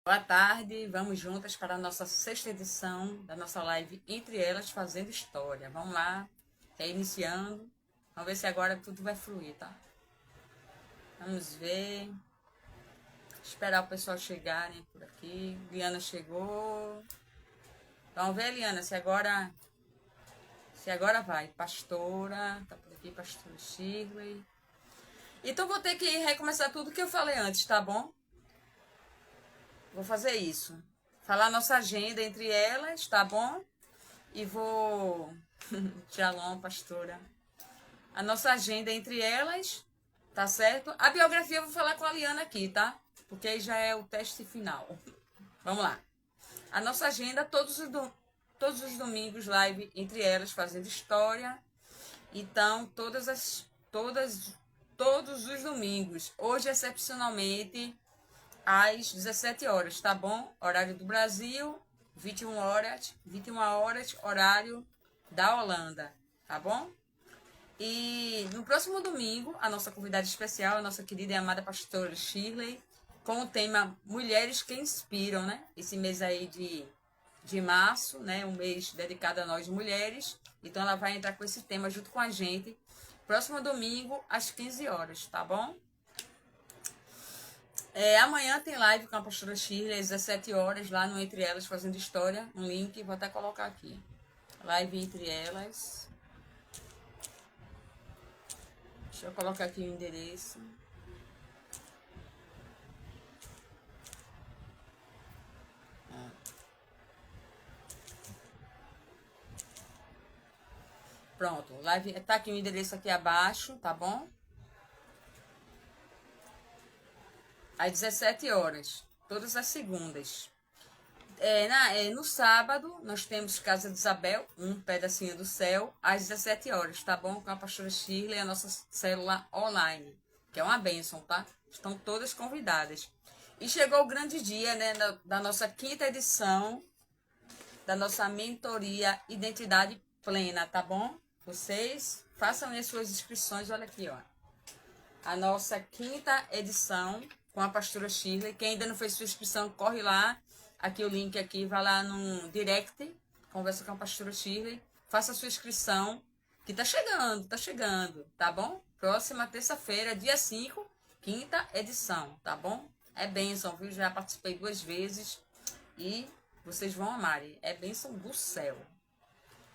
Boa tarde, vamos juntas para a nossa sexta edição da nossa live Entre Elas Fazendo História. Vamos lá, reiniciando. Vamos ver se agora tudo vai fluir, tá? Vamos ver. Esperar o pessoal chegarem por aqui. Liana chegou. Vamos ver, Liana, se agora vai. Pastora, tá por aqui, pastora Shirley. Então vou ter que recomeçar tudo que eu falei antes, tá bom? Vou fazer isso. Falar nossa agenda entre elas, tá bom? E vou... Shalom, pastora. A nossa agenda entre elas, tá certo? A biografia eu vou falar com a Liana aqui, tá? Porque aí já é o teste final. Vamos lá. A nossa agenda, todos os domingos, live entre elas, fazendo história. Então, todos os domingos. Hoje, excepcionalmente, às 17 horas, tá bom? Horário do Brasil, 21 horas, horário da Holanda, tá bom? E no próximo domingo, a nossa convidada especial, a nossa querida e amada pastora Shirley, com o tema Mulheres que Inspiram, né? Esse mês aí de março, né? Um mês dedicado a nós mulheres. Então, ela vai entrar com esse tema junto com a gente. Próximo domingo, às 15 horas, tá bom? Amanhã tem live com a pastora Shirley, às 17 horas, lá no Entre Elas, fazendo história. Um link, vou até colocar aqui. Live Entre Elas. Deixa eu colocar aqui o endereço. Pronto, live, tá aqui o endereço aqui abaixo, tá bom? Às 17 horas, todas as segundas. No sábado, nós temos Casa de Isabel, um pedacinho do céu, às 17 horas, tá bom? Com a pastora Shirley, a nossa célula online, que é uma bênção, tá? Estão todas convidadas. E chegou o grande dia, né, da nossa quinta edição, da nossa mentoria Identidade Plena, tá bom? Vocês façam as suas inscrições, olha aqui, ó. A nossa quinta edição com a pastora Shirley. Quem ainda não fez sua inscrição, corre lá. Aqui o link aqui, vai lá no direct, conversa com a pastora Shirley, faça a sua inscrição, que tá chegando, tá bom? Próxima terça-feira, dia 5, quinta edição, tá bom? É bênção, viu? Já participei 2 vezes e vocês vão amar. É bênção do céu,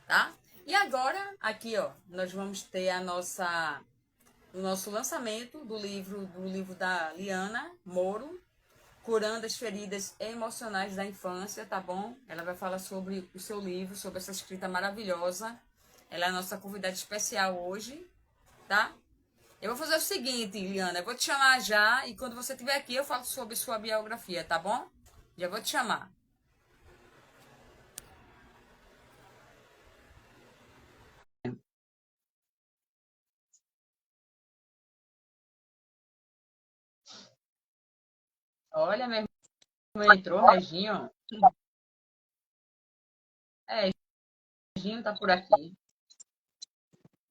tá? E agora, aqui, ó, nós vamos ter o nosso lançamento do livro da Liana Moro, Curando as Feridas Emocionais da Infância, tá bom? Ela vai falar sobre o seu livro, sobre essa escrita maravilhosa. Ela é a nossa convidada especial hoje, tá? Eu vou fazer o seguinte, Liana, eu vou te chamar já e quando você estiver aqui eu falo sobre sua biografia, tá bom? Já vou te chamar. Olha, meu irmão entrou, Reginho. Reginho tá por aqui.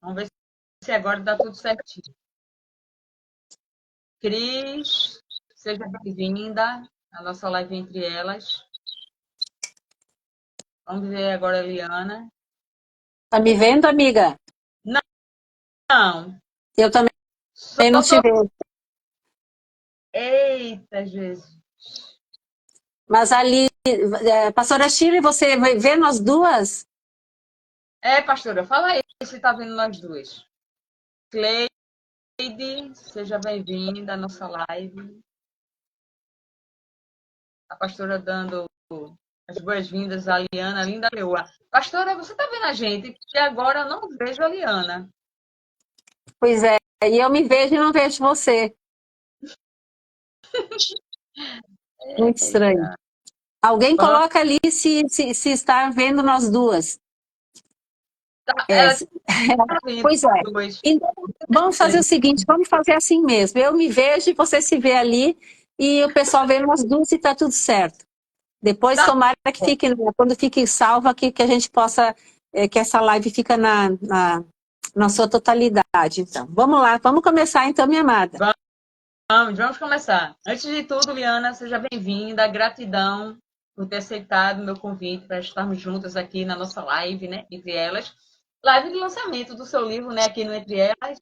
Vamos ver se agora dá tudo certinho. Cris, seja bem-vinda à nossa live Entre Elas. Vamos ver agora a Liana. Tá me vendo, amiga? Não. Eu também não te vejo. Eita, Jesus. Mas ali, pastora Shirley, você vai ver nós duas? Pastora, fala aí se tá vendo nós duas. Cleide, seja bem-vinda à nossa live. A pastora dando as boas-vindas à Liana, linda leoa. Pastora, você tá vendo a gente? Que agora eu não vejo a Liana. Pois é, e eu me vejo e não vejo você. Muito estranho. Alguém coloca ali se está vendo nós duas. Pois é. Então, vamos fazer o seguinte, vamos fazer assim mesmo. Eu me vejo e você se vê ali e o pessoal vê nós duas e está tudo certo. Depois, tomara que fique, quando fique salva, que a gente possa, que essa live fica na sua totalidade. Então, vamos lá, vamos começar então, minha amada. Vamos começar. Antes de tudo, Liana, seja bem-vinda. Gratidão por ter aceitado o meu convite para estarmos juntas aqui na nossa live, né? Entre elas. Live de lançamento do seu livro, né? Aqui no Entre Elas,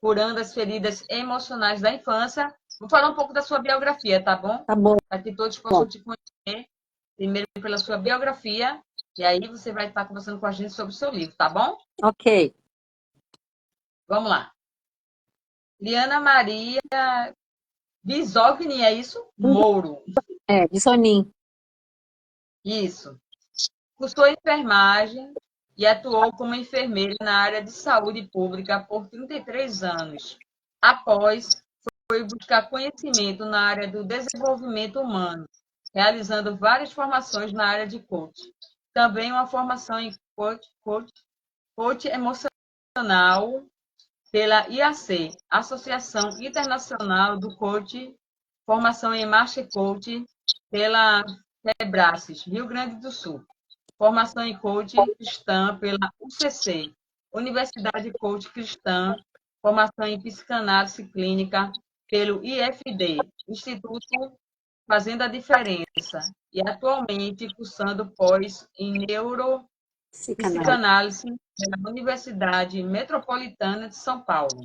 Curando as Feridas Emocionais da Infância. Vou falar um pouco da sua biografia, tá bom? Tá bom. Para que todos possam te conhecer. Primeiro pela sua biografia. E aí você vai estar conversando com a gente sobre o seu livro, tá bom? Ok. Vamos lá. Liana Maria Bisogni, é isso? Mouro. Bisonim. Isso. Cursou enfermagem e atuou como enfermeira na área de saúde pública por 33 anos. Após, foi buscar conhecimento na área do desenvolvimento humano, realizando várias formações na área de coach. Também uma formação em coach emocional pela IAC, Associação Internacional do Coach, formação em Master Coach pela Febracis, Rio Grande do Sul. Formação em Coach Cristã pela UCC, Universidade Coach Cristã. Formação em Psicanálise Clínica pelo IFD, Instituto Fazendo a Diferença. E atualmente cursando pós em Neuropsicanálise pela Universidade Metropolitana de São Paulo.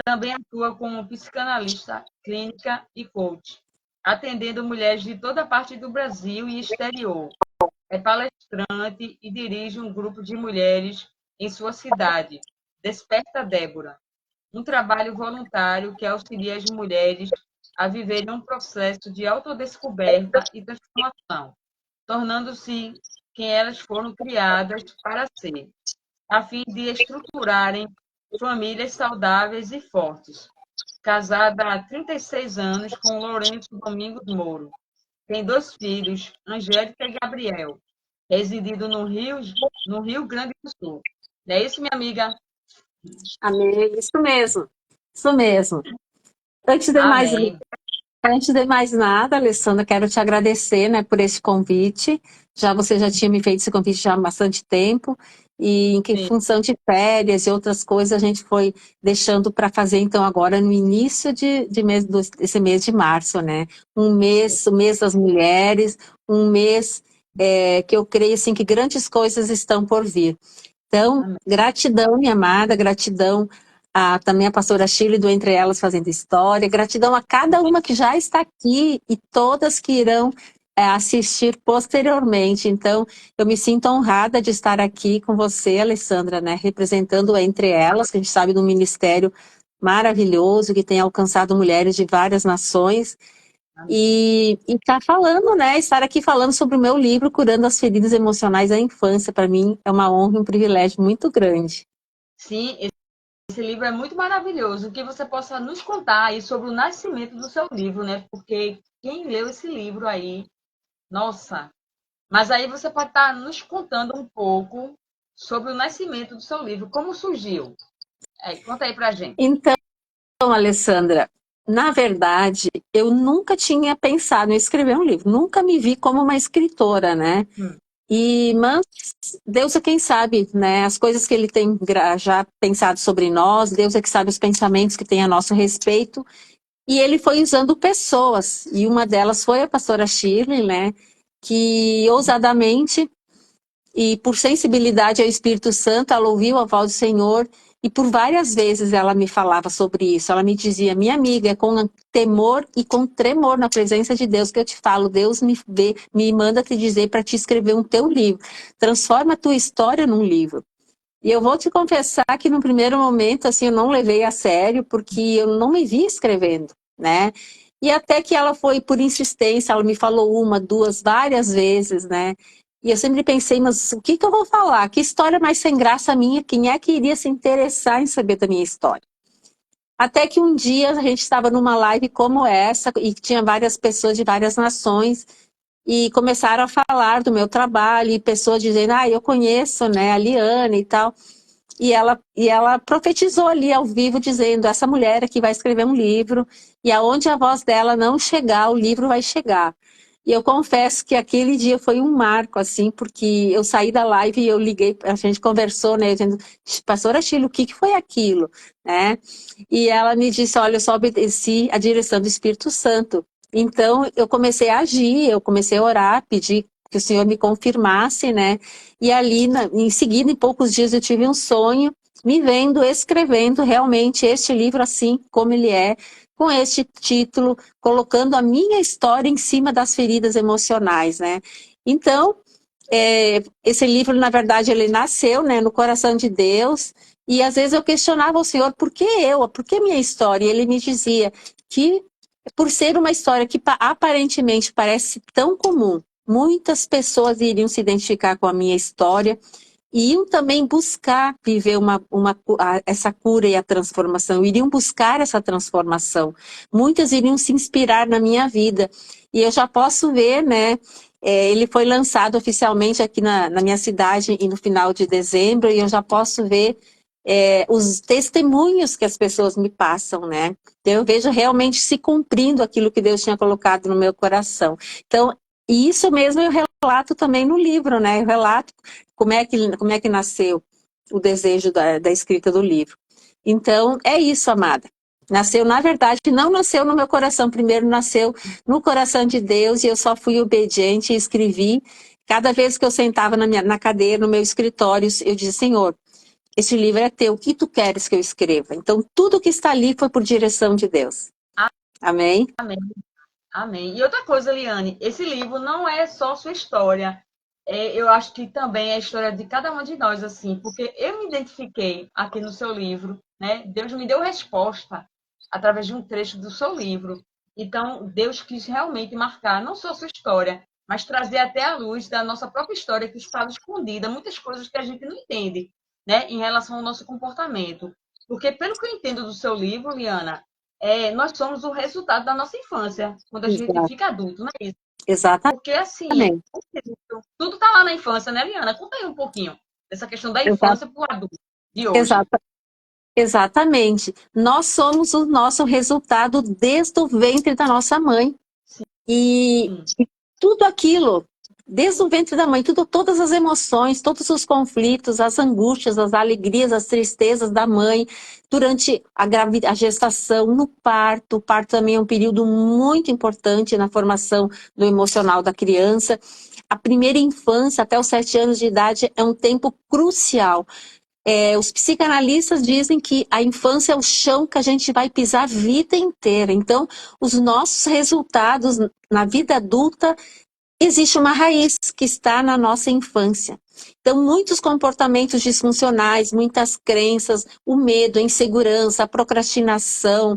Também atua como psicanalista clínica e coach, atendendo mulheres de toda parte do Brasil e exterior. É palestrante e dirige um grupo de mulheres em sua cidade, Desperta Débora, um trabalho voluntário que auxilia as mulheres a viverem um processo de autodescoberta e transformação, tornando-se quem elas foram criadas para ser, a fim de estruturarem famílias saudáveis e fortes. Casada há 36 anos com Lourenço Domingos Mouro. Tem 2 filhos, Angélica e Gabriel, residindo no Rio Grande do Sul. Não é isso, minha amiga? Amém. Isso mesmo. Isso mesmo. Antes de mais nada, Alessandra, quero te agradecer, né, por esse convite. Você já tinha me feito esse convite já há bastante tempo, e em função de férias e outras coisas, a gente foi deixando para fazer, então, agora no início desse mês de março, né? O mês das mulheres, um mês que eu creio assim, que grandes coisas estão por vir. Então, gratidão, minha amada, gratidão também a pastora Shirley do Entre Elas Fazendo História, gratidão a cada uma que já está aqui e todas que irão assistir posteriormente. Então, eu me sinto honrada de estar aqui com você, Alessandra, né, representando Entre Elas, que a gente sabe de um ministério maravilhoso, que tem alcançado mulheres de várias nações. E tá falando, né? Estar aqui falando sobre o meu livro, Curando as Feridas Emocionais da Infância, para mim é uma honra e um privilégio muito grande. Sim, esse livro é muito maravilhoso. Que você possa nos contar aí sobre o nascimento do seu livro, né? Porque quem leu esse livro aí, nossa. Mas aí você pode estar nos contando um pouco sobre o nascimento do seu livro, como surgiu. Conta aí pra gente. Então, Alessandra, na verdade, eu nunca tinha pensado em escrever um livro, nunca me vi como uma escritora, né? Mas Deus é quem sabe, né? As coisas que Ele tem já pensado sobre nós, Deus é que sabe os pensamentos que tem a nosso respeito, e Ele foi usando pessoas, e uma delas foi a pastora Shirley, né? Que ousadamente e por sensibilidade ao Espírito Santo, ela ouviu a voz do Senhor. E por várias vezes ela me falava sobre isso. Ela me dizia, minha amiga, é com temor e com tremor na presença de Deus que eu te falo. Deus me manda te dizer para te escrever um teu livro. Transforma a tua história num livro. E eu vou te confessar que no primeiro momento, assim, eu não levei a sério, porque eu não me vi escrevendo, né? E até que ela foi por insistência, ela me falou uma, duas, várias vezes, né? E eu sempre pensei, mas o que eu vou falar? Que história mais sem graça minha? Quem é que iria se interessar em saber da minha história? Até que um dia a gente estava numa live como essa e tinha várias pessoas de várias nações e começaram a falar do meu trabalho e pessoas dizendo, eu conheço, né, a Liane e tal. E ela profetizou ali ao vivo dizendo, essa mulher aqui vai escrever um livro e aonde a voz dela não chegar, o livro vai chegar. E eu confesso que aquele dia foi um marco, assim, porque eu saí da live e eu liguei, a gente conversou, né, dizendo, pastora Sheila, o que que foi aquilo, né? E ela me disse, olha, eu só obedeci a direção do Espírito Santo. Então, eu comecei a agir, eu comecei a orar, pedir que o Senhor me confirmasse, né? E ali, em seguida, em poucos dias, eu tive um sonho, me vendo escrevendo realmente este livro assim como ele é, com este título, colocando a minha história em cima das feridas emocionais, né? Então, esse livro, na verdade, ele nasceu, né, no coração de Deus, e às vezes eu questionava o Senhor, por que eu? Por que minha história? E ele me dizia que, por ser uma história que aparentemente parece tão comum, muitas pessoas iriam se identificar com a minha história, e iam também buscar viver essa cura e a transformação, iriam buscar essa transformação. Muitas iriam se inspirar na minha vida. E eu já posso ver, né? Ele foi lançado oficialmente aqui na minha cidade no final de dezembro, e eu já posso ver os testemunhos que as pessoas me passam, né? Então, eu vejo realmente se cumprindo aquilo que Deus tinha colocado no meu coração. Então, e isso mesmo eu relato também no livro, né? Eu relato como é que nasceu o desejo da escrita do livro. Então, é isso, amada. Nasceu, na verdade, não nasceu no meu coração. Primeiro nasceu no coração de Deus, e eu só fui obediente e escrevi. Cada vez que eu sentava na cadeira, no meu escritório, eu dizia, Senhor, este livro é teu, o que tu queres que eu escreva? Então, tudo que está ali foi por direção de Deus. Amém? Amém. Amém. E outra coisa, Liane, esse livro não é só sua história. Eu acho que também é a história de cada uma de nós, assim, porque eu me identifiquei aqui no seu livro, né? Deus me deu resposta através de um trecho do seu livro. Então, Deus quis realmente marcar não só sua história, mas trazer até a luz da nossa própria história que estava escondida, muitas coisas que a gente não entende, né, em relação ao nosso comportamento. Porque, pelo que eu entendo do seu livro, Liana, nós somos o resultado da nossa infância, quando a gente Exato. fica adulto, não é isso? Exatamente. Porque, assim, tudo está lá na infância, né, Liana? Conta aí um pouquinho dessa questão da infância para o adulto de hoje. Exatamente. Nós somos o nosso resultado desde o ventre da nossa mãe. E tudo aquilo, desde o ventre da mãe, todas as emoções, todos os conflitos, as angústias, as alegrias, as tristezas da mãe, durante a gestação, no parto. O parto também é um período muito importante na formação do emocional da criança. A primeira infância, até os 7 anos de idade, é um tempo crucial. Os psicanalistas dizem que a infância é o chão que a gente vai pisar a vida inteira. Então, os nossos resultados na vida adulta, existe uma raiz que está na nossa infância. Então, muitos comportamentos disfuncionais, muitas crenças, o medo, a insegurança, a procrastinação,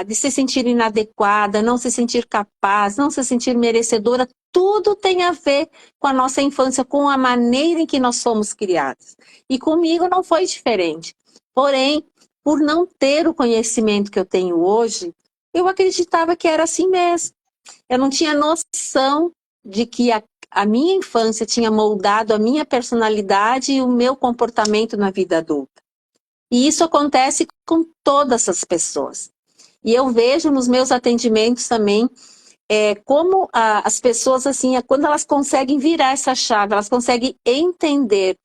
de se sentir inadequada, não se sentir capaz, não se sentir merecedora, tudo tem a ver com a nossa infância, com a maneira em que nós somos criados. E comigo não foi diferente. Porém, por não ter o conhecimento que eu tenho hoje, eu acreditava que era assim mesmo. Eu não tinha noção de que a minha infância tinha moldado a minha personalidade e o meu comportamento na vida adulta. E isso acontece com todas as pessoas. E eu vejo nos meus atendimentos também como as pessoas, assim, quando elas conseguem virar essa chave, elas conseguem entender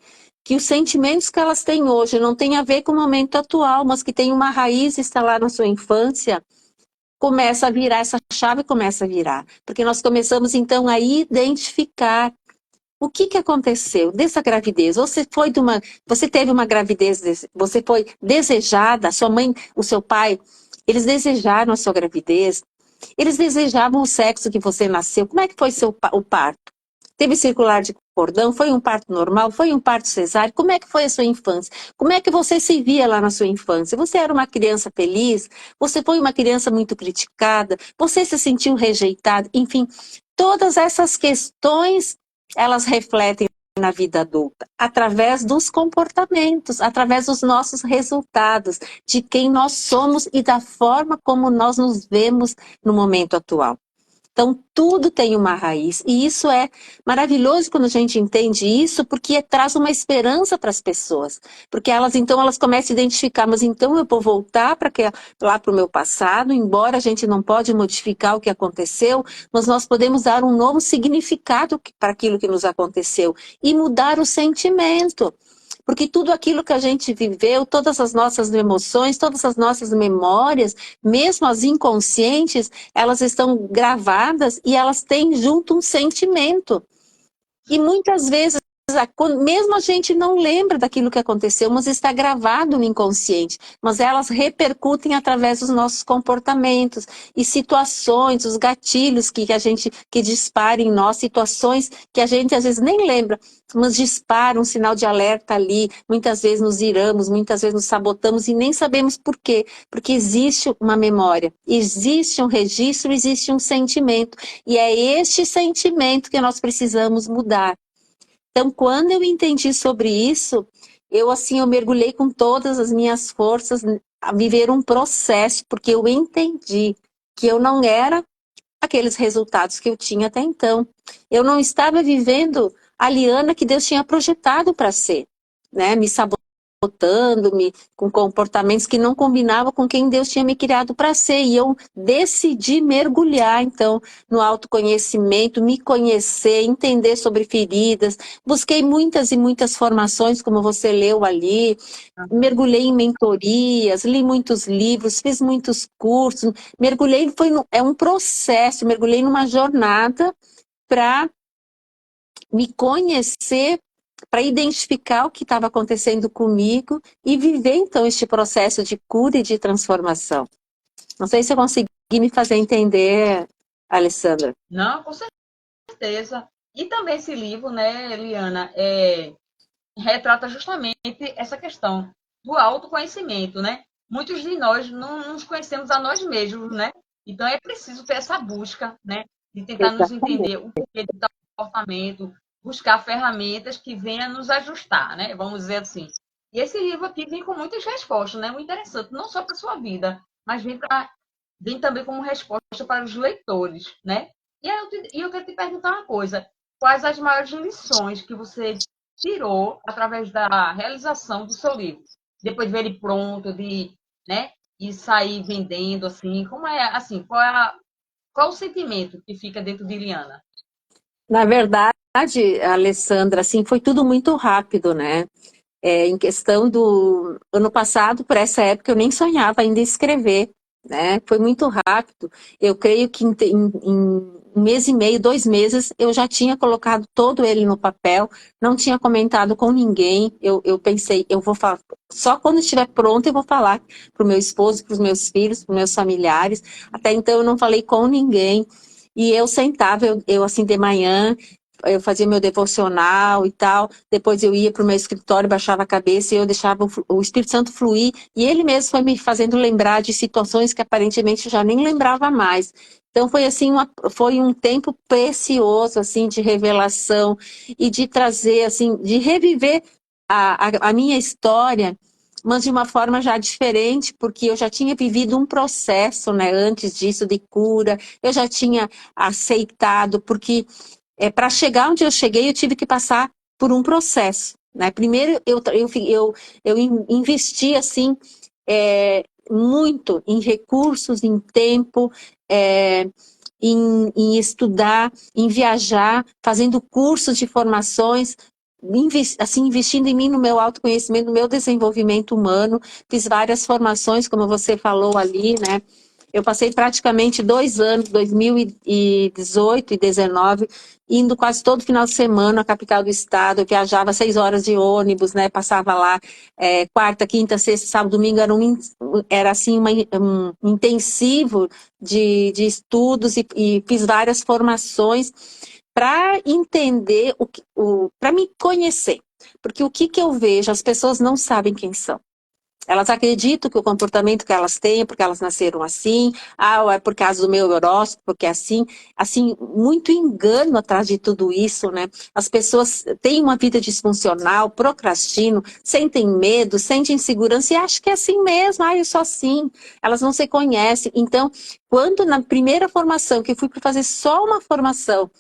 que os sentimentos que elas têm hoje não têm a ver com o momento atual, mas que tem uma raiz está lá na sua infância, começa a virar essa chave, começa a virar. Porque nós começamos, então, a identificar o que aconteceu dessa gravidez. Você teve uma gravidez, você foi desejada, sua mãe, o seu pai, eles desejaram a sua gravidez, eles desejavam o sexo que você nasceu. Como é que foi o parto? Teve circular de cordão? Foi um parto normal? Foi um parto cesáreo? Como é que foi a sua infância? Como é que você se via lá na sua infância? Você era uma criança feliz? Você foi uma criança muito criticada? Você se sentiu rejeitada? Enfim, todas essas questões, elas refletem na vida adulta, através dos comportamentos, através dos nossos resultados, de quem nós somos e da forma como nós nos vemos no momento atual. Então, tudo tem uma raiz. E isso é maravilhoso quando a gente entende isso, porque traz uma esperança para as pessoas. Porque então, elas começam a identificar, mas então eu vou voltar lá para o meu passado, embora a gente não pode modificar o que aconteceu, mas nós podemos dar um novo significado para aquilo que nos aconteceu e mudar o sentimento. Porque tudo aquilo que a gente viveu, todas as nossas emoções, todas as nossas memórias, mesmo as inconscientes, elas estão gravadas e elas têm junto um sentimento. E muitas vezes, mesmo a gente não lembra daquilo que aconteceu, mas está gravado no inconsciente, mas elas repercutem através dos nossos comportamentos e situações, os gatilhos que disparam em nós, situações que a gente às vezes nem lembra, mas dispara um sinal de alerta ali, muitas vezes nos iramos, muitas vezes nos sabotamos e nem sabemos por quê, porque existe uma memória, existe um registro, existe um sentimento, e é este sentimento que nós precisamos mudar. Então, quando eu entendi sobre isso, eu mergulhei com todas as minhas forças a viver um processo, porque eu entendi que eu não era aqueles resultados que eu tinha até então. Eu não estava vivendo a Liana que Deus tinha projetado para ser, né? Me sabotando-me com comportamentos que não combinavam com quem Deus tinha me criado para ser. E eu decidi mergulhar, então, no autoconhecimento, me conhecer, entender sobre feridas. Busquei muitas e muitas formações, como você leu ali. Mergulhei em mentorias, li muitos livros, fiz muitos cursos. Mergulhei, é um processo, mergulhei numa jornada para me conhecer, para identificar o que estava acontecendo comigo e viver, então, este processo de cura e de transformação. Não sei se eu consegui me fazer entender, Alessandra. Não, com certeza. E também esse livro, né, Eliana, retrata justamente essa questão do autoconhecimento, né? Muitos de nós não nos conhecemos a nós mesmos, né? Então é preciso ter essa busca, né? De tentar nos entender o porquê de tal comportamento, buscar ferramentas que venham nos ajustar, né? Vamos dizer assim. E esse livro aqui vem com muitas respostas, né? Muito interessante, não só para a sua vida, mas vem também como resposta para os leitores, né? E eu quero te perguntar uma coisa. Quais as maiores lições que você tirou através da realização do seu livro? Depois de ver ele pronto, né? E sair vendendo, assim, como é, assim, qual o sentimento que fica dentro de Liana? Na verdade, Alessandra, assim, foi tudo muito rápido, né? Em questão do ano passado, por essa época, eu nem sonhava ainda em escrever, né? Foi muito rápido. Eu creio que em um mês e meio, 2 meses, eu já tinha colocado todo ele no papel, não tinha comentado com ninguém. Eu pensei, eu vou falar, só quando estiver pronto eu vou falar para o meu esposo, para os meus filhos, para os meus familiares. Até então eu não falei com ninguém. E eu sentava, eu assim de manhã, eu fazia meu devocional e tal, depois eu ia para o meu escritório, baixava a cabeça e eu deixava o Espírito Santo fluir, e ele mesmo foi me fazendo lembrar de situações que aparentemente eu já nem lembrava mais. Então foi assim, foi um tempo precioso, assim, de revelação e de trazer, assim, de reviver a minha história, mas de uma forma já diferente, porque eu já tinha vivido um processo, né, antes disso, de cura, eu já tinha aceitado, porque para chegar onde eu cheguei, eu tive que passar por um processo, né? Primeiro, eu investi, assim, muito em recursos, em tempo, em estudar, em viajar, fazendo cursos de formações, assim, investindo em mim, no meu autoconhecimento, no meu desenvolvimento humano. Fiz várias formações, como você falou ali, né? Eu passei praticamente 2 anos, 2018 e 2019, indo quase todo final de semana à capital do estado. Eu viajava 6 horas de ônibus, né? Passava lá quarta, quinta, sexta, sábado, domingo. Era assim, um intensivo de estudos e fiz várias formações para entender, para me conhecer. Porque o que eu vejo, as pessoas não sabem quem são. Elas acreditam que o comportamento que elas têm é porque elas nasceram assim, é por causa do meu horóscopo, porque é assim, muito engano atrás de tudo isso, né? As pessoas têm uma vida disfuncional, procrastinam, sentem medo, sentem insegurança e acham que é assim mesmo, eu sou assim. Elas não se conhecem. Então, quando na primeira formação, que eu fui para fazer só uma formação,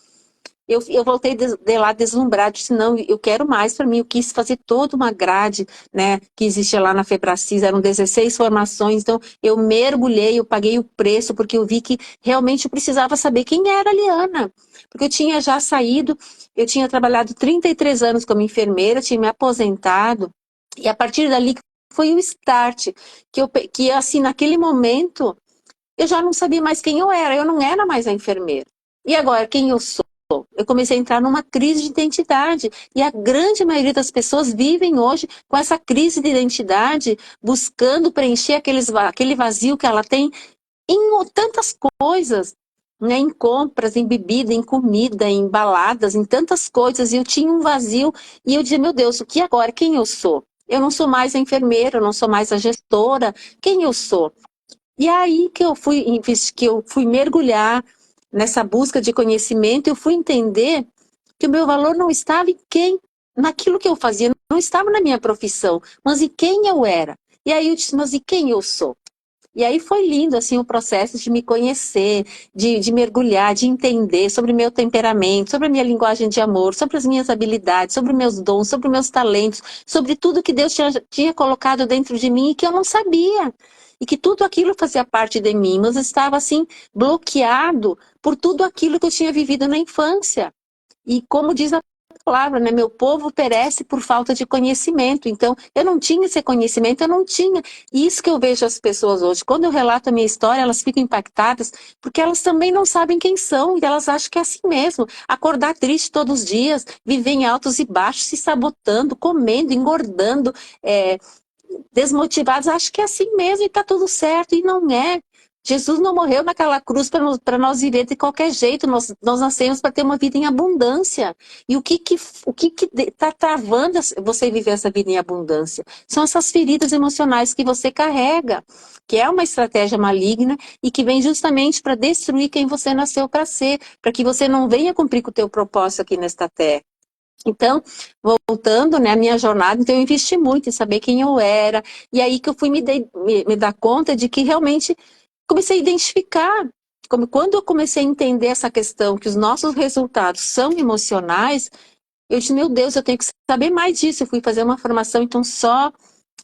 eu voltei de lá deslumbrada, disse, não, eu quero mais para mim, eu quis fazer toda uma grade, né, que existia lá na Febracis, eram 16 formações, então eu mergulhei, eu paguei o preço, porque eu vi que realmente eu precisava saber quem era a Liana, porque eu tinha já saído, eu tinha trabalhado 33 anos como enfermeira, tinha me aposentado, e a partir dali foi o start, que assim, naquele momento, eu já não sabia mais quem eu não era mais a enfermeira. E agora, quem eu sou? Eu comecei a entrar numa crise de identidade. E a grande maioria das pessoas vivem hoje com essa crise de identidade, buscando preencher aquele vazio que ela tem em tantas coisas, né? Em compras, em bebida, em comida, em baladas, em tantas coisas. E eu tinha um vazio e eu dizia, meu Deus, o que agora? Quem eu sou? Eu não sou mais a enfermeira, eu não sou mais a gestora. Quem eu sou? E aí que eu fui mergulhar nessa busca de conhecimento, eu fui entender que o meu valor não estava em naquilo que eu fazia, não estava na minha profissão, mas em quem eu era. E aí eu disse, mas e quem eu sou? E aí foi lindo, assim, o processo de me conhecer, de mergulhar, de entender sobre o meu temperamento, sobre a minha linguagem de amor, sobre as minhas habilidades, sobre meus dons, sobre meus talentos, sobre tudo que Deus tinha colocado dentro de mim e que eu não sabia. E que tudo aquilo fazia parte de mim, mas estava, assim, bloqueado por tudo aquilo que eu tinha vivido na infância. E como diz a palavra, né? Meu povo perece por falta de conhecimento. Então, eu não tinha esse conhecimento, eu não tinha. E isso que eu vejo as pessoas hoje. Quando eu relato a minha história, elas ficam impactadas, porque elas também não sabem quem são, e elas acham que é assim mesmo. Acordar triste todos os dias, viver em altos e baixos, se sabotando, comendo, engordando, desmotivados, acham que é assim mesmo e está tudo certo, e não é. Jesus não morreu naquela cruz para nós viver de qualquer jeito, nós nascemos para ter uma vida em abundância. E o que está travando você viver essa vida em abundância? São essas feridas emocionais que você carrega, que é uma estratégia maligna e que vem justamente para destruir quem você nasceu para ser, para que você não venha cumprir com o teu propósito aqui nesta terra. Então, voltando, né, a minha jornada, então eu investi muito em saber quem eu era, e aí que eu fui me dar conta de que realmente comecei a identificar, como quando eu comecei a entender essa questão, que os nossos resultados são emocionais, eu disse, meu Deus, eu tenho que saber mais disso, eu fui fazer uma formação, então, só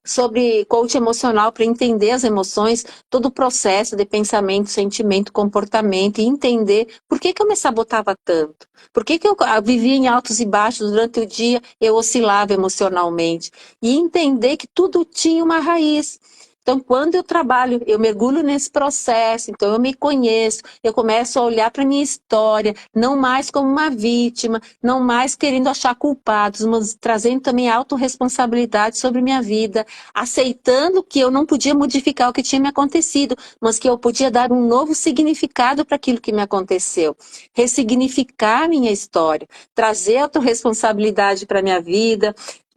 sobre coach emocional para entender as emoções, todo o processo de pensamento, sentimento, comportamento e entender por que eu me sabotava tanto, por que eu vivia em altos e baixos durante o dia, eu oscilava emocionalmente e entender que tudo tinha uma raiz. Então, quando eu trabalho, eu mergulho nesse processo, então eu me conheço, eu começo a olhar para a minha história, não mais como uma vítima, não mais querendo achar culpados, mas trazendo também autorresponsabilidade sobre minha vida, aceitando que eu não podia modificar o que tinha me acontecido, mas que eu podia dar um novo significado para aquilo que me aconteceu, ressignificar a minha história, trazer autorresponsabilidade para a minha vida,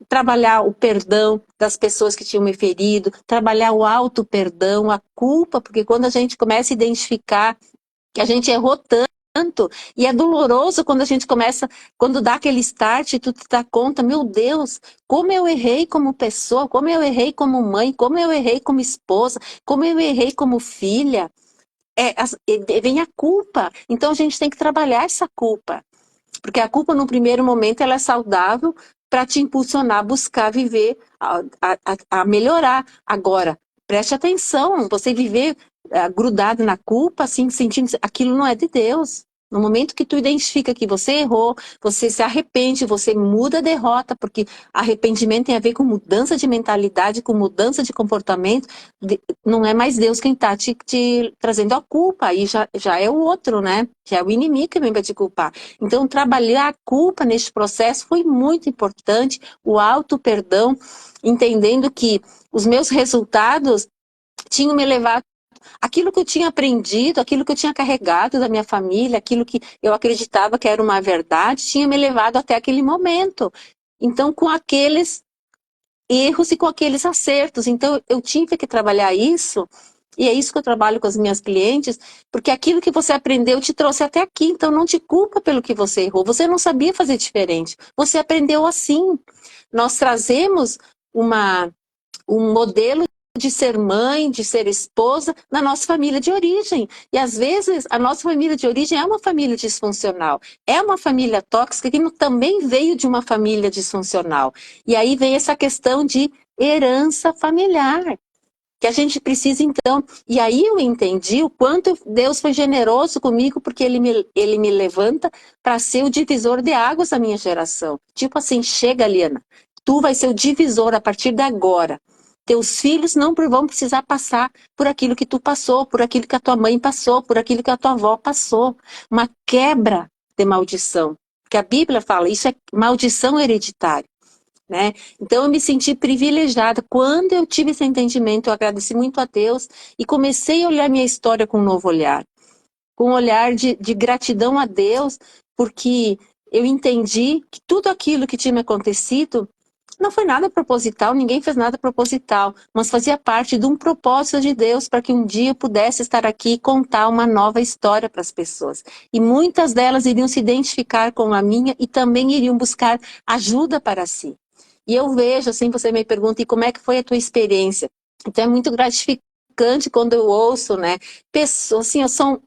trabalhar o perdão das pessoas que tinham me ferido, trabalhar o auto-perdão, a culpa, porque quando a gente começa a identificar que a gente errou tanto, e é doloroso quando a gente começa, quando dá aquele start e tu te dá conta, meu Deus, como eu errei como pessoa, como eu errei como mãe, como eu errei como esposa, como eu errei como filha, vem a culpa. Então a gente tem que trabalhar essa culpa. Porque a culpa, no primeiro momento, ela é saudável para te impulsionar a buscar viver, a melhorar. Agora, preste atenção, você viver grudado na culpa, assim, sentindo aquilo não é de Deus. No momento que tu identifica que você errou, você se arrepende, você muda a derrota, porque arrependimento tem a ver com mudança de mentalidade, com mudança de comportamento. Não é mais Deus quem está te trazendo a culpa, aí já é o outro, né? Já é o inimigo que vem para te culpar. Então, trabalhar a culpa neste processo foi muito importante, o auto-perdão, entendendo que os meus resultados tinham me levado aquilo que eu tinha aprendido, aquilo que eu tinha carregado da minha família, aquilo que eu acreditava que era uma verdade, tinha me levado até aquele momento. Então, com aqueles erros e com aqueles acertos. Então, eu tive que trabalhar isso, e é isso que eu trabalho com as minhas clientes, porque aquilo que você aprendeu te trouxe até aqui, então não te culpa pelo que você errou. Você não sabia fazer diferente, você aprendeu assim. Nós trazemos um modelo de ser mãe, de ser esposa, na nossa família de origem. E às vezes a nossa família de origem é uma família disfuncional, é uma família tóxica que também veio de uma família disfuncional. E aí vem essa questão de herança familiar, que a gente precisa então. E aí eu entendi o quanto Deus foi generoso comigo, porque ele me levanta para ser o divisor de águas da minha geração. Tipo assim, chega, Liana, tu vai ser o divisor a partir de agora. Teus filhos não vão precisar passar por aquilo que tu passou, por aquilo que a tua mãe passou, por aquilo que a tua avó passou. Uma quebra de maldição. Porque a Bíblia fala, isso é maldição hereditária. Né? Então eu me senti privilegiada. Quando eu tive esse entendimento, eu agradeci muito a Deus e comecei a olhar minha história com um novo olhar. Com um olhar de gratidão a Deus, porque eu entendi que tudo aquilo que tinha me acontecido não foi nada proposital, ninguém fez nada proposital, mas fazia parte de um propósito de Deus para que um dia eu pudesse estar aqui e contar uma nova história para as pessoas. E muitas delas iriam se identificar com a minha e também iriam buscar ajuda para si. E eu vejo, assim, você me pergunta, e como é que foi a tua experiência? Então é muito gratificante quando eu ouço, né, pessoas, assim,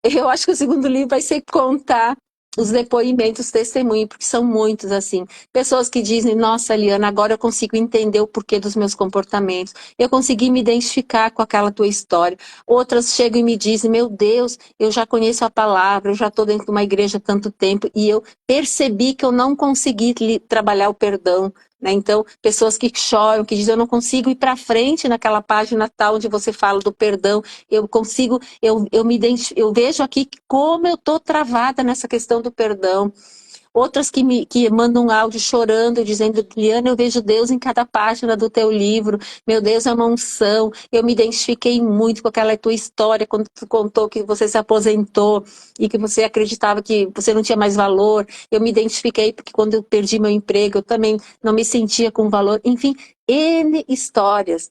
eu acho que o segundo livro vai ser contar os depoimentos, os testemunhos, porque são muitos, assim. Pessoas que dizem, nossa, Liana, agora eu consigo entender o porquê dos meus comportamentos. Eu consegui me identificar com aquela tua história. Outras chegam e me dizem, meu Deus, eu já conheço a palavra, eu já estou dentro de uma igreja há tanto tempo, e eu percebi que eu não consegui trabalhar o perdão. Né? Então, pessoas que choram, que dizem, eu não consigo ir para frente naquela página tal onde você fala do perdão, eu consigo, eu vejo aqui como eu estou travada nessa questão do perdão. Outras que mandam um áudio chorando, dizendo, Liana, eu vejo Deus em cada página do teu livro, meu Deus, é uma unção, eu me identifiquei muito com aquela tua história, quando tu contou que você se aposentou e que você acreditava que você não tinha mais valor, eu me identifiquei porque quando eu perdi meu emprego, eu também não me sentia com valor, enfim, N histórias.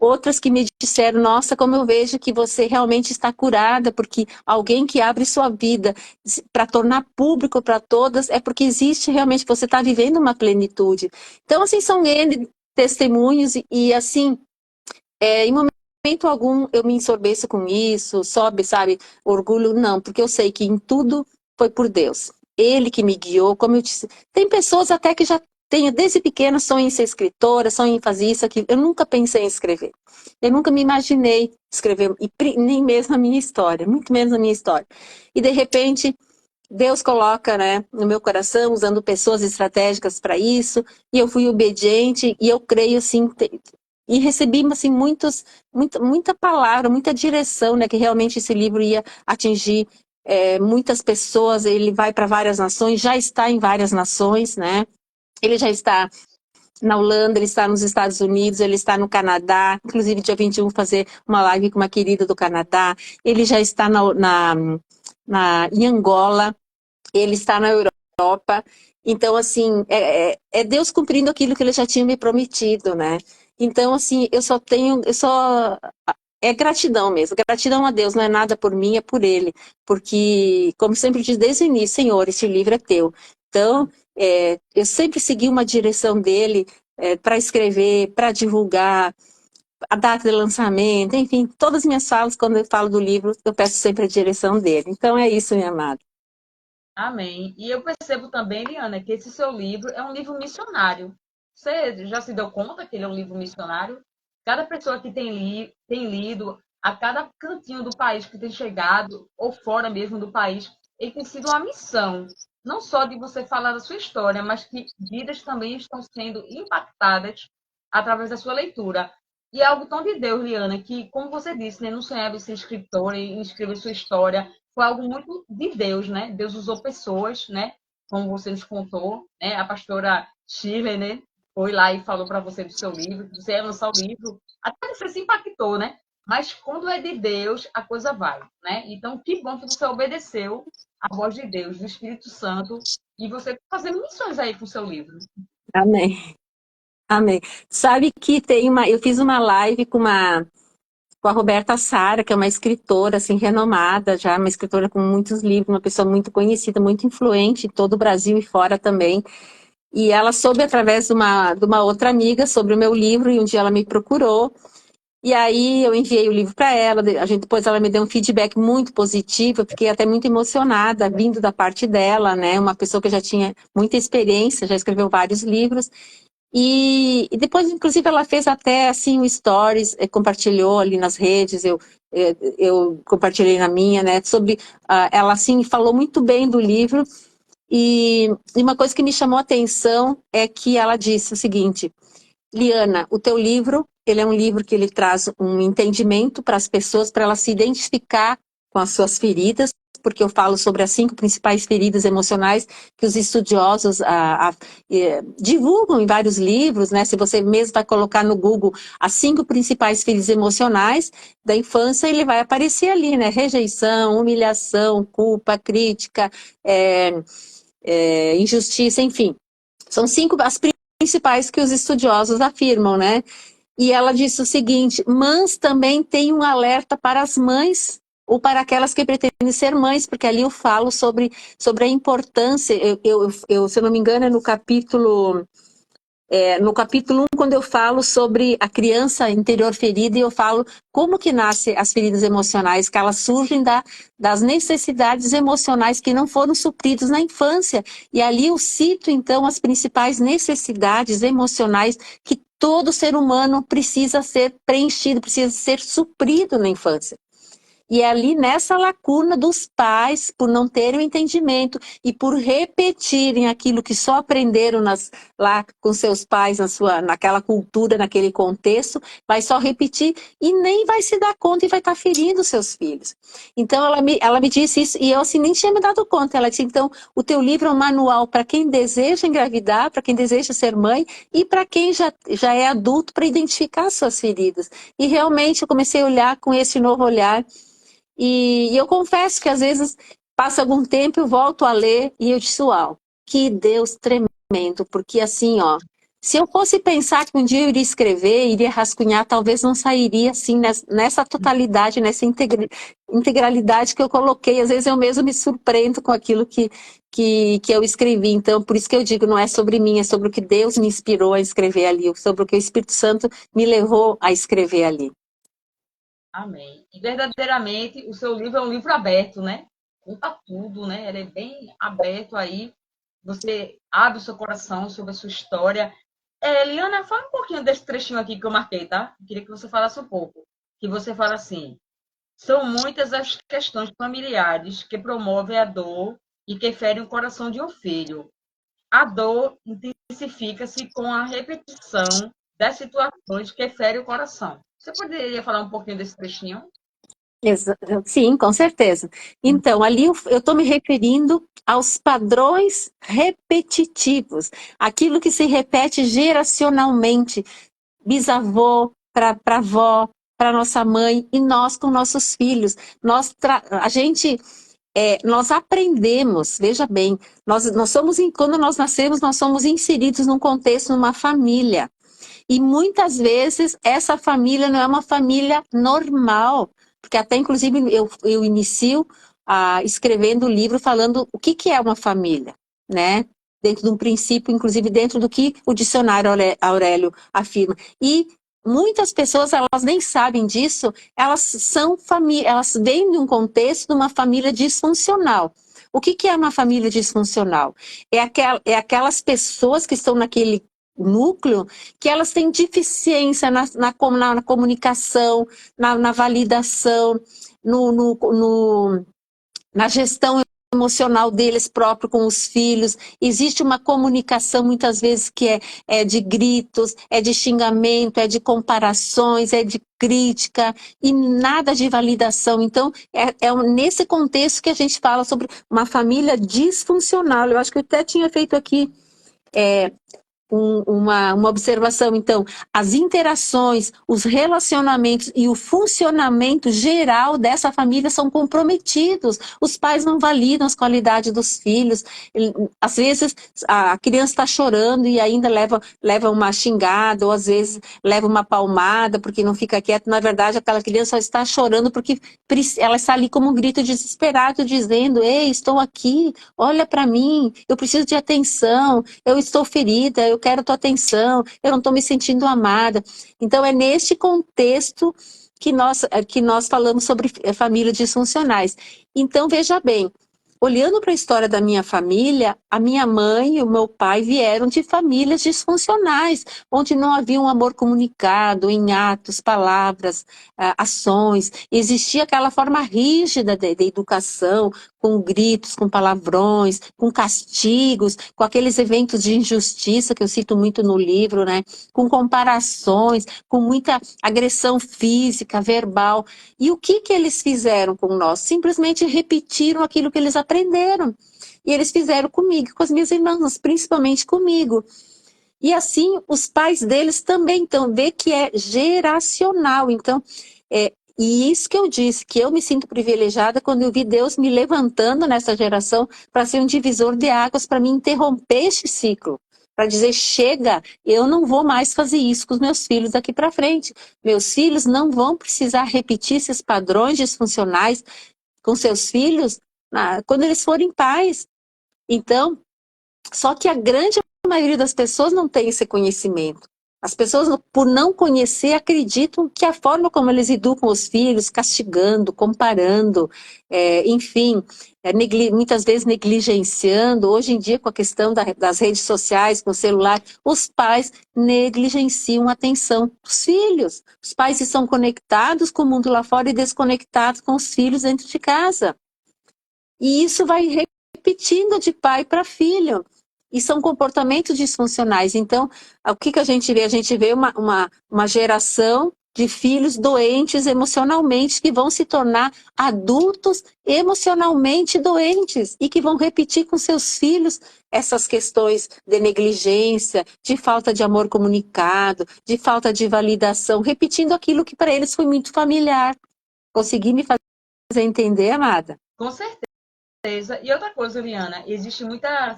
Outras que me disseram, nossa, como eu vejo que você realmente está curada, porque alguém que abre sua vida para tornar público para todas, é porque existe realmente, você está vivendo uma plenitude. Então, assim, são N testemunhos e assim, em momento algum eu me ensorbeço com isso, sobe, sabe, orgulho, não, porque eu sei que em tudo foi por Deus. Ele que me guiou, como eu disse. Tem pessoas até que já tenho, desde pequena, sonho em ser escritora, sonho em fazer isso, aquilo. Eu nunca pensei em escrever. Eu nunca me imaginei escrever, nem mesmo a minha história, muito menos a minha história. E, de repente, Deus coloca, né, no meu coração, usando pessoas estratégicas para isso, e eu fui obediente, e eu creio, assim, e recebi, assim, muita palavra, muita direção, né, que realmente esse livro ia atingir muitas pessoas, ele vai para várias nações, já está em várias nações, né, ele já está na Holanda, ele está nos Estados Unidos, ele está no Canadá, inclusive dia 21 vou fazer uma live com uma querida do Canadá, ele já está em Angola, ele está na Europa, então assim, é Deus cumprindo aquilo que ele já tinha me prometido, né? Então assim, é gratidão mesmo, gratidão a Deus, não é nada por mim, é por ele, porque, como sempre diz desde o início, Senhor, esse livro é teu. Então, eu sempre segui uma direção dele para escrever, para divulgar, a data de lançamento, enfim, todas as minhas falas, quando eu falo do livro, eu peço sempre a direção dele. Então é isso, minha amada. Amém. E eu percebo também, Liana, que esse seu livro é um livro missionário. Você já se deu conta que ele é um livro missionário? Cada pessoa que tem lido, a cada cantinho do país que tem chegado, ou fora mesmo do país, ele tem sido uma missão. Não só de você falar da sua história, mas que vidas também estão sendo impactadas através da sua leitura. E é algo tão de Deus, Liana, que, como você disse, né, não sonhava em ser escritora e escrever sua história, foi algo muito de Deus, né? Deus usou pessoas, né? Como você nos contou, né? A pastora Shirley, né? Foi lá e falou para você do seu livro, que você ia lançar o livro. Até você se impactou, né? Mas quando é de Deus, a coisa vai, né? Então, que bom que você obedeceu a voz de Deus, do Espírito Santo, e você tá fazendo missões aí com o seu livro. Amém. Amém. Sabe que eu fiz uma live com a Roberta Sara, que é uma escritora assim renomada, já uma escritora com muitos livros, uma pessoa muito conhecida, muito influente em todo o Brasil e fora também. E ela soube através de uma outra amiga sobre o meu livro, e um dia ela me procurou. E aí eu enviei o livro para ela, depois ela me deu um feedback muito positivo, eu fiquei até muito emocionada, vindo da parte dela, né? Uma pessoa que já tinha muita experiência, já escreveu vários livros. E depois, inclusive, ela fez até assim um stories, compartilhou ali nas redes, eu compartilhei na minha, né? Sobre ela assim falou muito bem do livro. E uma coisa que me chamou a atenção é que ela disse o seguinte: Liana, o teu livro, ele é um livro que ele traz um entendimento para as pessoas, para elas se identificar com as suas feridas, porque eu falo sobre as 5 principais feridas emocionais que os estudiosos divulgam em vários livros, né? Se você mesmo vai colocar no Google as 5 principais feridas emocionais da infância, ele vai aparecer ali, né? Rejeição, humilhação, culpa, crítica, injustiça, enfim. São 5 as principais que os estudiosos afirmam, né? E ela disse o seguinte: mas também tem um alerta para as mães ou para aquelas que pretendem ser mães, porque ali eu falo sobre a importância, se eu não me engano, é no capítulo 1, quando eu falo sobre a criança interior ferida, e eu falo como que nascem as feridas emocionais, que elas surgem das necessidades emocionais que não foram supridas na infância. E ali eu cito, então, as principais necessidades emocionais que todo ser humano precisa ser preenchido, precisa ser suprido na infância. E é ali nessa lacuna dos pais, por não terem o entendimento e por repetirem aquilo que só aprenderam lá com seus pais, naquela cultura, naquele contexto, vai só repetir e nem vai se dar conta e vai estar ferindo seus filhos. Então ela me disse isso e eu assim nem tinha me dado conta. Ela disse: então, o teu livro é um manual para quem deseja engravidar, para quem deseja ser mãe e para quem já é adulto, para identificar suas feridas. E realmente eu comecei a olhar com esse novo olhar. E eu confesso que às vezes passa algum tempo, eu volto a ler e eu disse: uau, que Deus tremendo, porque assim, ó, se eu fosse pensar que um dia eu iria escrever, iria rascunhar, talvez não sairia assim nessa totalidade, nessa integralidade que eu coloquei. Às vezes eu mesmo me surpreendo com aquilo que eu escrevi. Então, por isso que eu digo, não é sobre mim, é sobre o que Deus me inspirou a escrever ali, sobre o que o Espírito Santo me levou a escrever ali. Amém. E verdadeiramente o seu livro é um livro aberto, né? Conta tudo, né? Ele é bem aberto aí. Você abre o seu coração sobre a sua história. Liana, fala um pouquinho desse trechinho aqui que eu marquei, tá? Eu queria que você falasse um pouco. Que você fala assim: são muitas as questões familiares que promovem a dor e que ferem o coração de um filho. A dor intensifica-se com a repetição das situações que ferem o coração. Você poderia falar um pouquinho desse trechinho? Sim, com certeza. Então, ali eu estou me referindo aos padrões repetitivos, aquilo que se repete geracionalmente, bisavô para avó, para nossa mãe e nós com nossos filhos. Nós aprendemos, veja bem, quando nós nascemos, nós somos inseridos num contexto, numa família. E muitas vezes essa família não é uma família normal, porque até inclusive eu inicio escrevendo o livro falando o que é uma família, né? Dentro de um princípio, inclusive dentro do que o dicionário Aurélio afirma. E muitas pessoas, elas nem sabem disso, elas vêm de um contexto de uma família disfuncional. O que é uma família disfuncional? É aquelas pessoas que estão naquele núcleo que elas têm deficiência na comunicação, na validação, na gestão emocional deles próprios com os filhos. Existe uma comunicação muitas vezes que é de gritos, é de xingamento, é de comparações, é de crítica e nada de validação. Então, nesse contexto que a gente fala sobre uma família disfuncional. Eu acho que eu até tinha feito aqui uma observação, então, as interações, os relacionamentos e o funcionamento geral dessa família são comprometidos. Os pais não validam as qualidades dos filhos. Às vezes, a criança está chorando e ainda leva uma xingada, ou às vezes leva uma palmada porque não fica quieta. Na verdade, aquela criança só está chorando porque ela está ali como um grito desesperado, dizendo: ei, estou aqui, olha para mim, eu preciso de atenção, eu estou ferida, eu quero tua atenção, eu não estou me sentindo amada. Então, é neste contexto que nós falamos sobre famílias disfuncionais. Então, veja bem, olhando para a história da minha família, a minha mãe e o meu pai vieram de famílias disfuncionais, onde não havia um amor comunicado em atos, palavras, ações. Existia aquela forma rígida de educação, com gritos, com palavrões, com castigos, com aqueles eventos de injustiça que eu cito muito no livro, né? Com comparações, com muita agressão física, verbal. E o que eles fizeram com nós? Simplesmente repetiram aquilo que eles aprenderam. E eles fizeram comigo, com as minhas irmãs, principalmente comigo. E assim, os pais deles também. Então, vê que é geracional. Então, e isso que eu disse, que eu me sinto privilegiada quando eu vi Deus me levantando nessa geração para ser um divisor de águas, para me interromper este ciclo. Para dizer: chega, eu não vou mais fazer isso com os meus filhos daqui para frente. Meus filhos não vão precisar repetir esses padrões disfuncionais com seus filhos quando eles forem pais. Então, só que a grande maioria das pessoas não tem esse conhecimento. As pessoas, por não conhecer, acreditam que a forma como eles educam os filhos, castigando, comparando, enfim, muitas vezes negligenciando. Hoje em dia, com a questão das redes sociais, com o celular, os pais negligenciam a atenção dos filhos. Os pais estão conectados com o mundo lá fora e desconectados com os filhos dentro de casa. E isso vai repetindo de pai para filho. E são comportamentos disfuncionais. Então, o que a gente vê? A gente vê uma geração de filhos doentes emocionalmente, que vão se tornar adultos emocionalmente doentes e que vão repetir com seus filhos essas questões de negligência, de falta de amor comunicado, de falta de validação, repetindo aquilo que para eles foi muito familiar. Consegui me fazer entender, amada? Com certeza. E outra coisa, Juliana, existe muita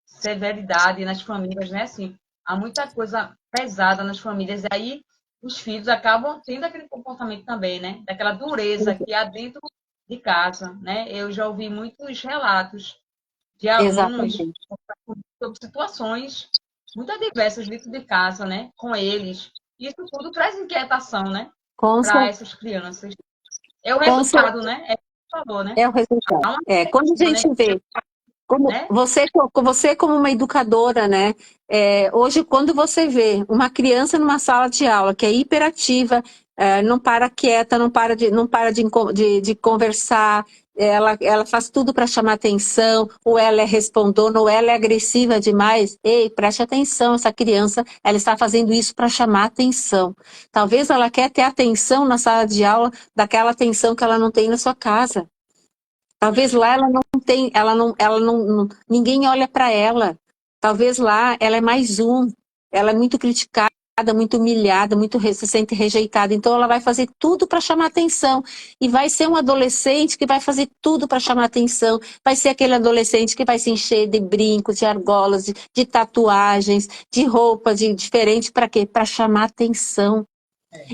severidade nas famílias, né? Assim, há muita coisa pesada nas famílias, e aí os filhos acabam tendo aquele comportamento também, né? Daquela dureza que há dentro de casa, né? Eu já ouvi muitos relatos de alunos sobre situações muito adversas dentro de casa, né? Com eles. Isso tudo traz inquietação, né? Para essas crianças. É o resultado, né? É o que falou, né? É o resultado. Quando a gente vê, você como uma educadora, né? Hoje, quando você vê uma criança numa sala de aula que é hiperativa, não para quieta, não para de conversar, ela faz tudo para chamar atenção, ou ela é respondona, ou ela é agressiva demais. Ei, preste atenção, essa criança, ela está fazendo isso para chamar atenção. Talvez ela quer ter atenção na sala de aula, daquela atenção que ela não tem na sua casa. Talvez lá ela não tem, ninguém olha para ela. Talvez lá ela é mais ela é muito criticada, muito humilhada, se sente rejeitada. Então ela vai fazer tudo para chamar atenção. E vai ser um adolescente que vai fazer tudo para chamar atenção. Vai ser aquele adolescente que vai se encher de brincos, de argolas, de tatuagens, de roupas diferentes. Para quê? Para chamar atenção.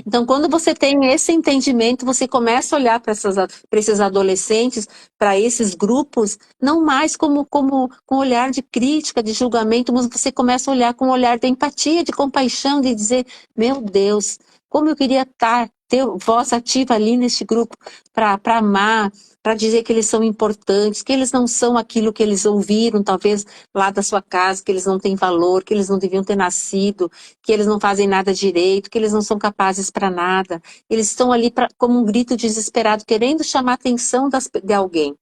Então, quando você tem esse entendimento, você começa a olhar para esses adolescentes, para esses grupos, não mais com olhar de crítica, de julgamento, mas você começa a olhar com um olhar de empatia, de compaixão, de dizer: meu Deus, como eu queria ter voz ativa ali nesse grupo para amar, para dizer que eles são importantes, que eles não são aquilo que eles ouviram, talvez lá da sua casa, que eles não têm valor, que eles não deviam ter nascido, que eles não fazem nada direito, que eles não são capazes para nada. Eles estão ali como um grito desesperado, querendo chamar a atenção de alguém.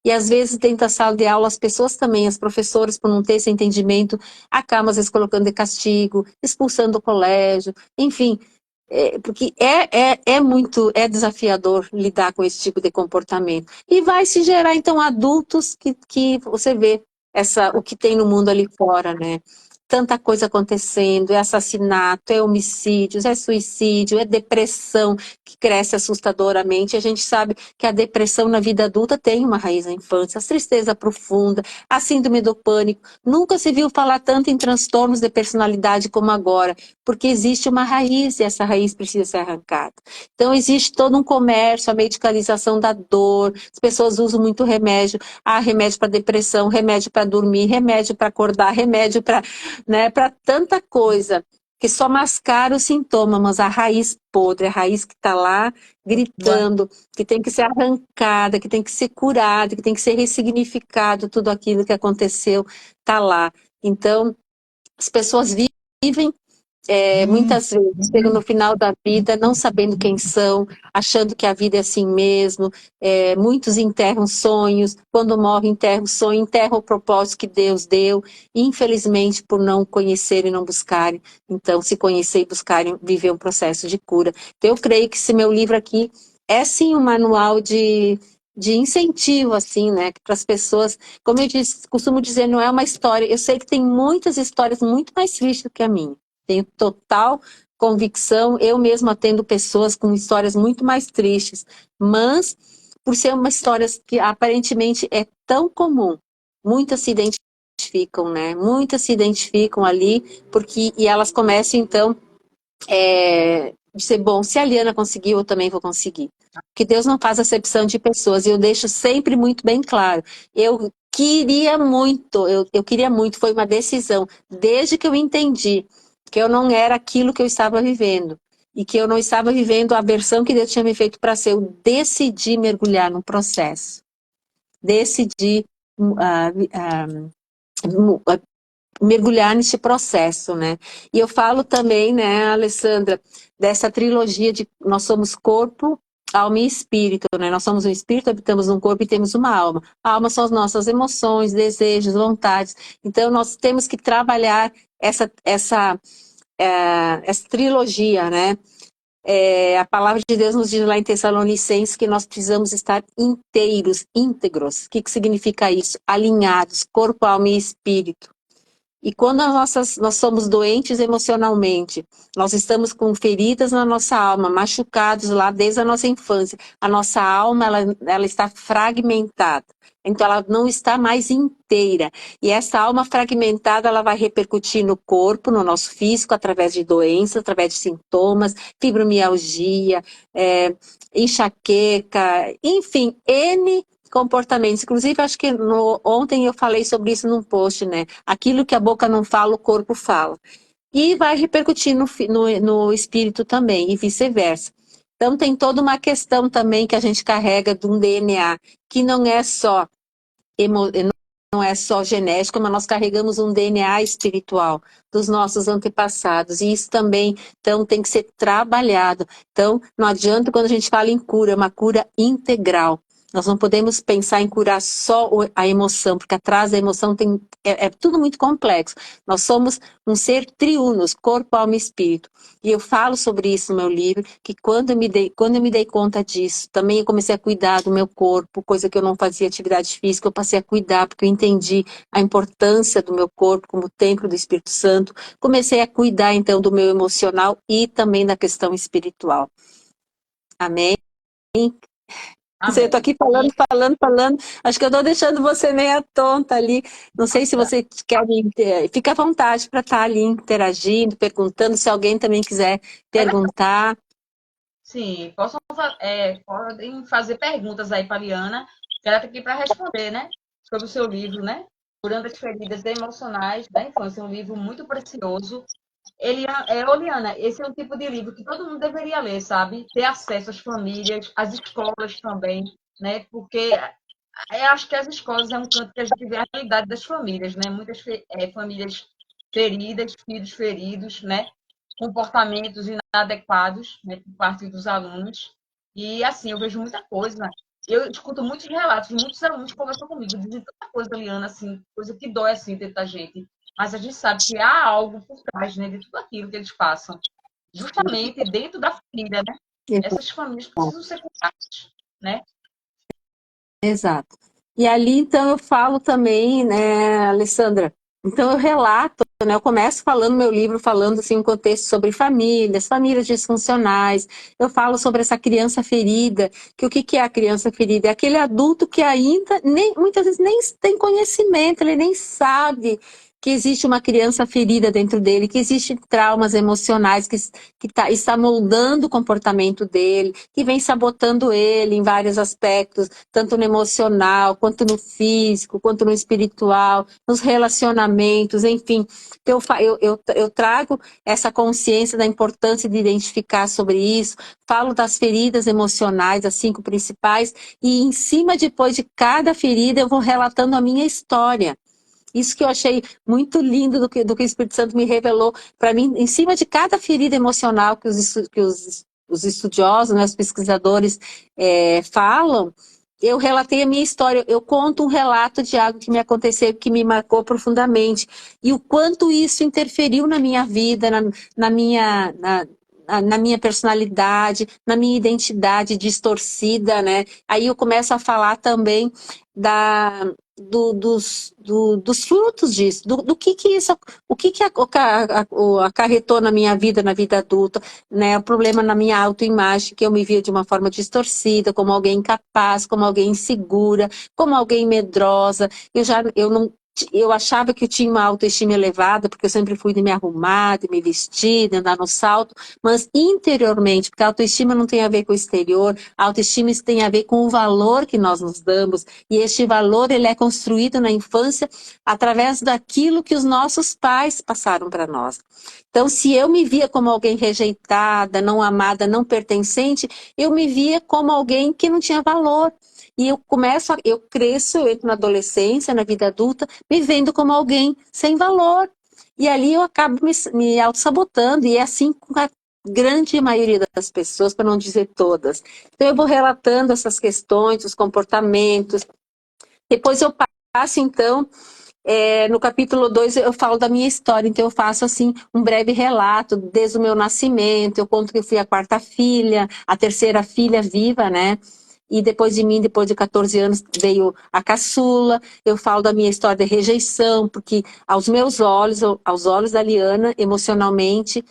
E às vezes dentro da sala de aula as pessoas também, as professoras, por não ter esse entendimento, acabam às vezes colocando de castigo, expulsando do colégio, enfim. Porque é desafiador lidar com esse tipo de comportamento. E vai se gerar, então, adultos que você vê o que tem no mundo ali fora, né? tanta coisa acontecendo, é assassinato, é homicídios, é suicídio, é depressão que cresce assustadoramente. A gente sabe que a depressão na vida adulta tem uma raiz na infância, a tristeza profunda, a síndrome do pânico. Nunca se viu falar tanto em transtornos de personalidade como agora, porque existe uma raiz e essa raiz precisa ser arrancada. Então existe todo um comércio, a medicalização da dor, as pessoas usam muito remédio, remédio para depressão, remédio para dormir, remédio para acordar, remédio para, né, para tanta coisa, que só mascara o sintoma, mas a raiz podre, a raiz que está lá gritando, que tem que ser arrancada, que tem que ser curada, que tem que ser ressignificado, tudo aquilo que aconteceu está lá. Então, as pessoas vivem muitas vezes chegam no final da vida não sabendo quem são, achando que a vida é assim mesmo. Muitos enterram sonhos, quando morrem enterram sonho, enterram o propósito que Deus deu, infelizmente por não conhecerem e não buscarem. Então, se conhecer e buscarem, viver um processo de cura. Então, eu creio que esse meu livro aqui é sim um manual de incentivo, assim, né, para as pessoas. Como eu costumo dizer, não é uma história, eu sei que tem muitas histórias muito mais tristes do que a minha. Tenho total convicção, eu mesma atendo pessoas com histórias muito mais tristes, mas por ser uma história que aparentemente é tão comum, muitas se identificam, né? Muitas se identificam ali, e elas começam então dizer, bom, se a Liana conseguiu, eu também vou conseguir. Porque Deus não faz acepção de pessoas, e eu deixo sempre muito bem claro. Eu queria muito, eu queria muito, foi uma decisão, desde que eu entendi que eu não era aquilo que eu estava vivendo, e que eu não estava vivendo a versão que Deus tinha me feito para ser, eu decidi mergulhar no processo. Decidi mergulhar nesse processo, né? E eu falo também, né, Alessandra, dessa trilogia de nós somos corpo, alma e espírito, né? Nós somos um espírito, habitamos um corpo e temos uma alma. A alma são as nossas emoções, desejos, vontades. Então, nós temos que trabalhar essa trilogia, né? A palavra de Deus nos diz lá em Tessalonicenses que nós precisamos estar inteiros, íntegros. O que significa isso? Alinhados, corpo, alma e espírito. E quando nós somos doentes emocionalmente, nós estamos com feridas na nossa alma, machucados lá desde a nossa infância, a nossa alma ela está fragmentada. Então ela não está mais inteira. E essa alma fragmentada ela vai repercutir no corpo, no nosso físico, através de doenças, através de sintomas, fibromialgia, enxaqueca, enfim, N comportamentos. Inclusive, acho que ontem eu falei sobre isso num post, né? Aquilo que a boca não fala, o corpo fala. E vai repercutir no espírito também, e vice-versa. Então, tem toda uma questão também que a gente carrega de um DNA, que não é só genético, mas nós carregamos um DNA espiritual dos nossos antepassados, e isso também, então, tem que ser trabalhado. Então, não adianta quando a gente fala em cura, é uma cura integral. Nós não podemos pensar em curar só a emoção, porque atrás da emoção é tudo muito complexo. Nós somos um ser triunos, corpo, alma e espírito. E eu falo sobre isso no meu livro, que quando eu me dei conta disso, também eu comecei a cuidar do meu corpo, coisa que eu não fazia atividade física, eu passei a cuidar, porque eu entendi a importância do meu corpo como templo do Espírito Santo. Comecei a cuidar, então, do meu emocional e também da questão espiritual. Amém? Eu tô aqui falando. Acho que eu tô deixando você meia tonta ali. Não sei se você quer fica à vontade para estar ali interagindo, perguntando, se alguém também quiser perguntar. Sim, podem fazer perguntas aí para a Liana, que ela está aqui para responder, né? Sobre o seu livro, né? Curando as feridas emocionais da infância. É um livro muito precioso. Liana, esse é um tipo de livro que todo mundo deveria ler, sabe? Ter acesso às famílias, às escolas também, né? Porque eu acho que as escolas é um canto que a gente vê a realidade das famílias, né? Muitas famílias feridas, filhos feridos, né? Comportamentos inadequados, né, por parte dos alunos. E, assim, eu vejo muita coisa. Eu escuto muitos relatos, muitos alunos conversam comigo, dizem tanta coisa, Liana, assim, coisa que dói, assim, dentro da gente. Mas a gente sabe que há algo por trás, né, de tudo aquilo que eles passam. Justamente dentro da família, né? Essas famílias precisam ser curadas, né? Exato. E ali, então, eu falo também, né, Alessandra, Então eu relato, né, eu começo falando meu livro, falando assim, um contexto sobre famílias, famílias disfuncionais, eu falo sobre essa criança ferida, que o que é a criança ferida? É aquele adulto que ainda, muitas vezes nem tem conhecimento, ele nem sabe que existe uma criança ferida dentro dele, que existem traumas emocionais está moldando o comportamento dele, que vem sabotando ele em vários aspectos, tanto no emocional, quanto no físico, quanto no espiritual, nos relacionamentos, enfim. Eu trago essa consciência da importância de identificar sobre isso, falo das feridas emocionais, as 5 principais, e em cima, depois de cada ferida, eu vou relatando a minha história. Isso que eu achei muito lindo do que o Espírito Santo me revelou para mim, em cima de cada ferida emocional que os estudiosos, né, os pesquisadores falam, eu relatei a minha história, eu conto um relato de algo que me aconteceu, que me marcou profundamente, e o quanto isso interferiu na minha vida, na minha personalidade, na minha identidade distorcida, né? Aí eu começo a falar também dos frutos disso, do que isso, o que acarretou na minha vida na vida adulta, né? O problema na minha autoimagem, que eu me via de uma forma distorcida, como alguém incapaz, como alguém insegura, como alguém medrosa. Eu achava que eu tinha uma autoestima elevada, porque eu sempre fui de me arrumar, de me vestir, de andar no salto, mas interiormente, porque a autoestima não tem a ver com o exterior, a autoestima tem a ver com o valor que nós nos damos, e este valor ele é construído na infância através daquilo que os nossos pais passaram para nós. Então, se eu me via como alguém rejeitada, não amada, não pertencente, eu me via como alguém que não tinha valor. E eu cresço, eu entro na adolescência, na vida adulta, me vendo como alguém sem valor. E ali eu acabo me auto-sabotando, e é assim com a grande maioria das pessoas, para não dizer todas. Então eu vou relatando essas questões, os comportamentos. Depois eu passo, então, no capítulo 2 eu falo da minha história, então eu faço assim um breve relato desde o meu nascimento, eu conto que eu fui a 4ª filha, a 3ª filha viva, né? E depois de mim, depois de 14 anos, veio a caçula. Eu falo da minha história de rejeição, porque aos meus olhos, aos olhos da Liana, emocionalmente,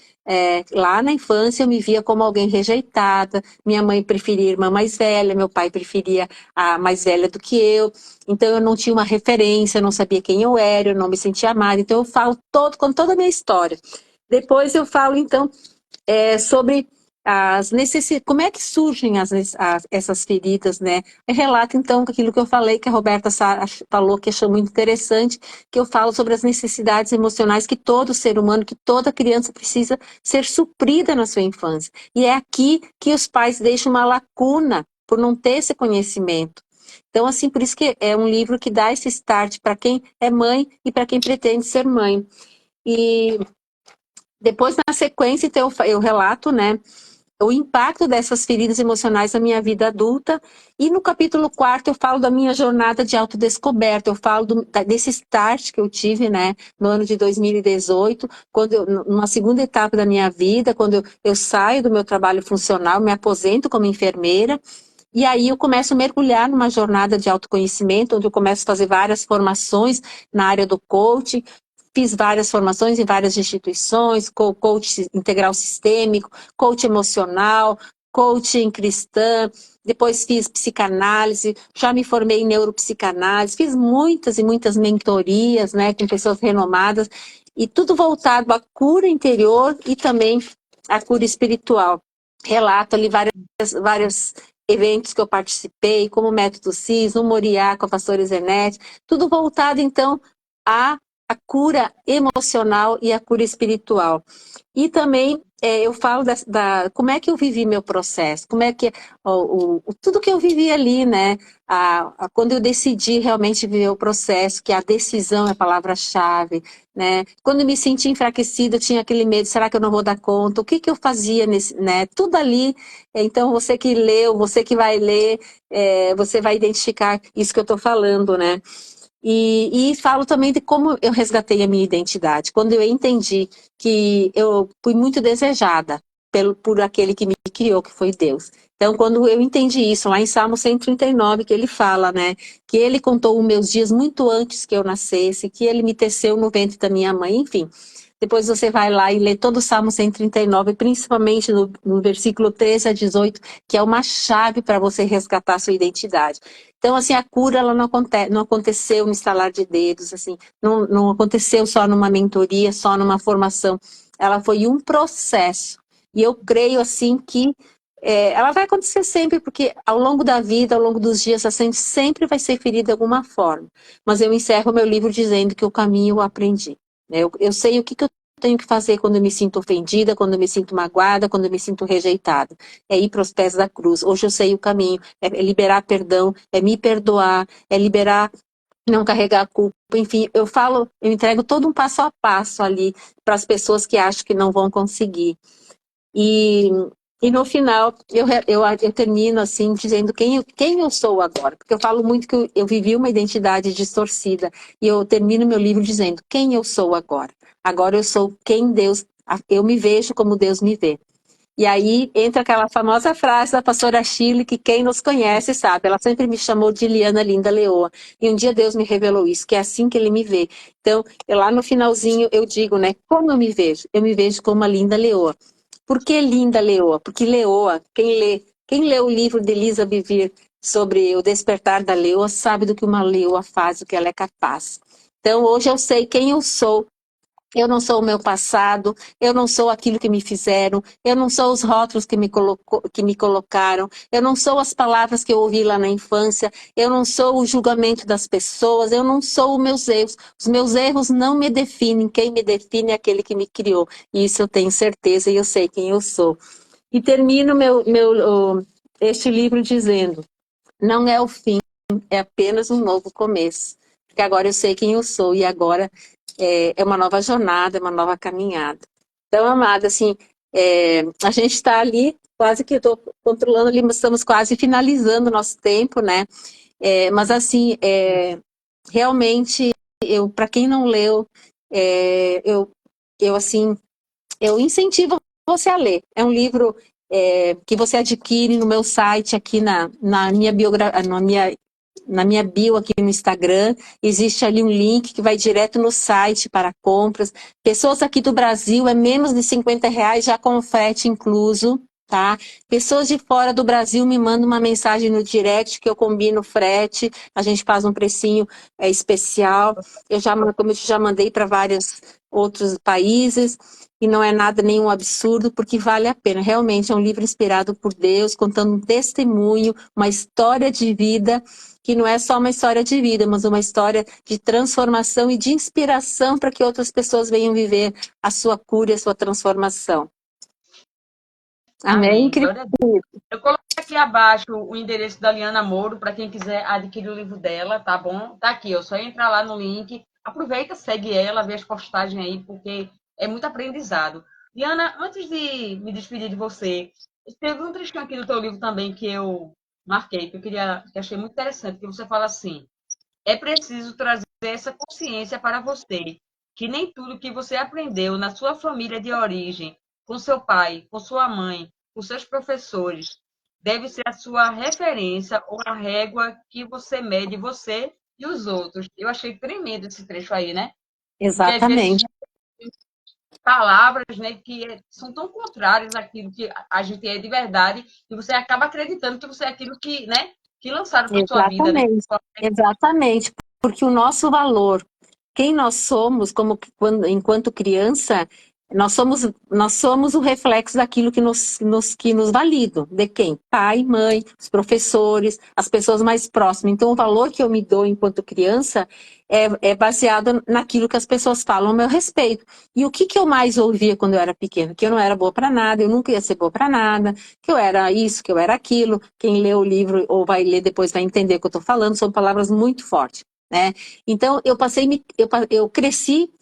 lá na infância eu me via como alguém rejeitada. Minha mãe preferia a irmã mais velha, meu pai preferia a mais velha do que eu. Então eu não tinha uma referência, eu não sabia quem eu era, eu não me sentia amada. Então eu falo com toda a minha história. Depois eu falo, então, sobre como é que surgem essas feridas, né? Eu relato, então, aquilo que eu falei, que a Roberta falou, que achou muito interessante, que eu falo sobre as necessidades emocionais que todo ser humano, que toda criança precisa ser suprida na sua infância. E é aqui que os pais deixam uma lacuna por não ter esse conhecimento. Então, assim, por isso que é um livro que dá esse start para quem é mãe e para quem pretende ser mãe. E depois, na sequência, então, eu relato, né, o impacto dessas feridas emocionais na minha vida adulta. E no capítulo 4 eu falo da minha jornada de autodescoberta, eu falo desse start que eu tive, né, no ano de 2018, numa segunda etapa da minha vida, quando eu saio do meu trabalho funcional, me aposento como enfermeira, e aí eu começo a mergulhar numa jornada de autoconhecimento, onde eu começo a fazer várias formações na área do coaching. Fiz várias formações em várias instituições, coach integral sistêmico, coach emocional, coaching cristã, depois fiz psicanálise, já me formei em neuropsicanálise, fiz muitas e muitas mentorias, né, com pessoas renomadas, e tudo voltado à cura interior e também à cura espiritual. Relato ali vários eventos que eu participei, como o Método CIS, o Moriá com a pastora Zenete, tudo voltado, então, a cura emocional e a cura espiritual. E também eu falo como é que eu vivi meu processo, como é que tudo que eu vivi ali, né? Quando eu decidi realmente viver o processo, que a decisão é a palavra-chave, né? Quando eu me senti enfraquecida, eu tinha aquele medo, será que eu não vou dar conta? O que eu fazia né? Tudo ali. Então, você que leu, você que vai ler, você vai identificar isso que eu estou falando, né? E falo também de como eu resgatei a minha identidade. Quando eu entendi que eu fui muito desejada por aquele que me criou, que foi Deus. Então, quando eu entendi isso, lá em Salmo 139, que ele fala, né, que ele contou os meus dias muito antes que eu nascesse, que ele me teceu no ventre da minha mãe, enfim. Depois você vai lá e lê todo o Salmo 139, principalmente no versículo 13 a 18, que é uma chave para você resgatar a sua identidade. Então, assim, a cura, ela não aconteceu no estalar de dedos, assim, não aconteceu só numa mentoria, só numa formação. Ela foi um processo. E eu creio, assim, que ela vai acontecer sempre, porque ao longo da vida, ao longo dos dias, a gente sempre vai ser ferida de alguma forma. Mas eu encerro meu livro dizendo que o caminho eu aprendi. Eu sei o que eu tenho que fazer quando eu me sinto ofendida, quando eu me sinto magoada, quando eu me sinto rejeitada. É ir para os pés da cruz. Hoje eu sei o caminho. É liberar perdão, é me perdoar, é liberar, não carregar a culpa. Enfim, eu entrego todo um passo a passo ali para as pessoas que acham que não vão conseguir. E no final, eu termino assim, dizendo quem eu sou agora. Porque eu falo muito que eu vivi uma identidade distorcida. E eu termino meu livro dizendo quem eu sou agora. Agora eu sou quem Deus... Eu me vejo como Deus me vê. E aí entra aquela famosa frase da pastora Shirley, que quem nos conhece sabe. Ela sempre me chamou de Liana Linda Leoa. E um dia Deus me revelou isso, que é assim que ele me vê. Então, lá no finalzinho eu digo, né? Como eu me vejo? Eu me vejo como uma linda leoa. Por que linda leoa? Porque leoa, quem lê o livro de Elisa Bivir sobre o despertar da leoa, sabe do que uma leoa faz, do que ela é capaz. Então, hoje eu sei quem eu sou. Eu não sou o meu passado, eu não sou aquilo que me fizeram, eu não sou os rótulos que me colocaram, eu não sou as palavras que eu ouvi lá na infância, eu não sou o julgamento das pessoas, eu não sou os meus erros. Os meus erros não me definem, quem me define é aquele que me criou. E isso eu tenho certeza e eu sei quem eu sou. E termino este livro dizendo, não é o fim, é apenas um novo começo. Porque agora eu sei quem eu sou e agora é uma nova jornada, é uma nova caminhada. Então, amada, assim, a gente está ali, quase que eu estou controlando ali, mas estamos quase finalizando o nosso tempo, né? Mas, assim, realmente, para quem não leu, assim, eu incentivo você a ler. É um livro que você adquire no meu site, aqui na minha biografia, na minha bio aqui no Instagram, existe ali um link que vai direto no site para compras. Pessoas aqui do Brasil, é menos de R$ 50, já com frete incluso, tá? Pessoas de fora do Brasil me mandam uma mensagem no direct que eu combino frete, a gente faz um precinho especial. Como eu já mandei para vários outros países, e não é nada, nenhum absurdo, porque vale a pena. Realmente é um livro inspirado por Deus, contando um testemunho, uma história de vida, que não é só uma história de vida, mas uma história de transformação e de inspiração para que outras pessoas venham viver a sua cura e a sua transformação. Amém? Eu coloquei aqui abaixo o endereço da Liana Moro, para quem quiser adquirir o livro dela, tá bom? Tá aqui, ó, só entrar lá no link. Aproveita, segue ela, vê as postagens aí, porque é muito aprendizado. Liana, antes de me despedir de você, teve um trechinho aqui do teu livro também que eu marquei, que achei muito interessante, que você fala assim: é preciso trazer essa consciência para você, que nem tudo que você aprendeu na sua família de origem, com seu pai, com sua mãe, com seus professores, deve ser a sua referência ou a régua que você mede você e os outros. Eu achei tremendo esse trecho aí, né? Exatamente. Porque às vezes palavras, né, que são tão contrárias àquilo que a gente é de verdade, e você acaba acreditando que você é aquilo que, né, que lançaram para sua vida, né? Exatamente, porque o nosso valor, quem nós somos, enquanto criança, nós somos o reflexo daquilo que nos validam. De quem? Pai, mãe, os professores, as pessoas mais próximas. Então, o valor que eu me dou enquanto criança é baseado naquilo que as pessoas falam a meu respeito. E o que eu mais ouvia quando eu era pequena? Que eu não era boa para nada, eu nunca ia ser boa para nada, que eu era isso, que eu era aquilo. Quem lê o livro ou vai ler depois vai entender o que eu estou falando, são palavras muito fortes, né? Então, eu cresci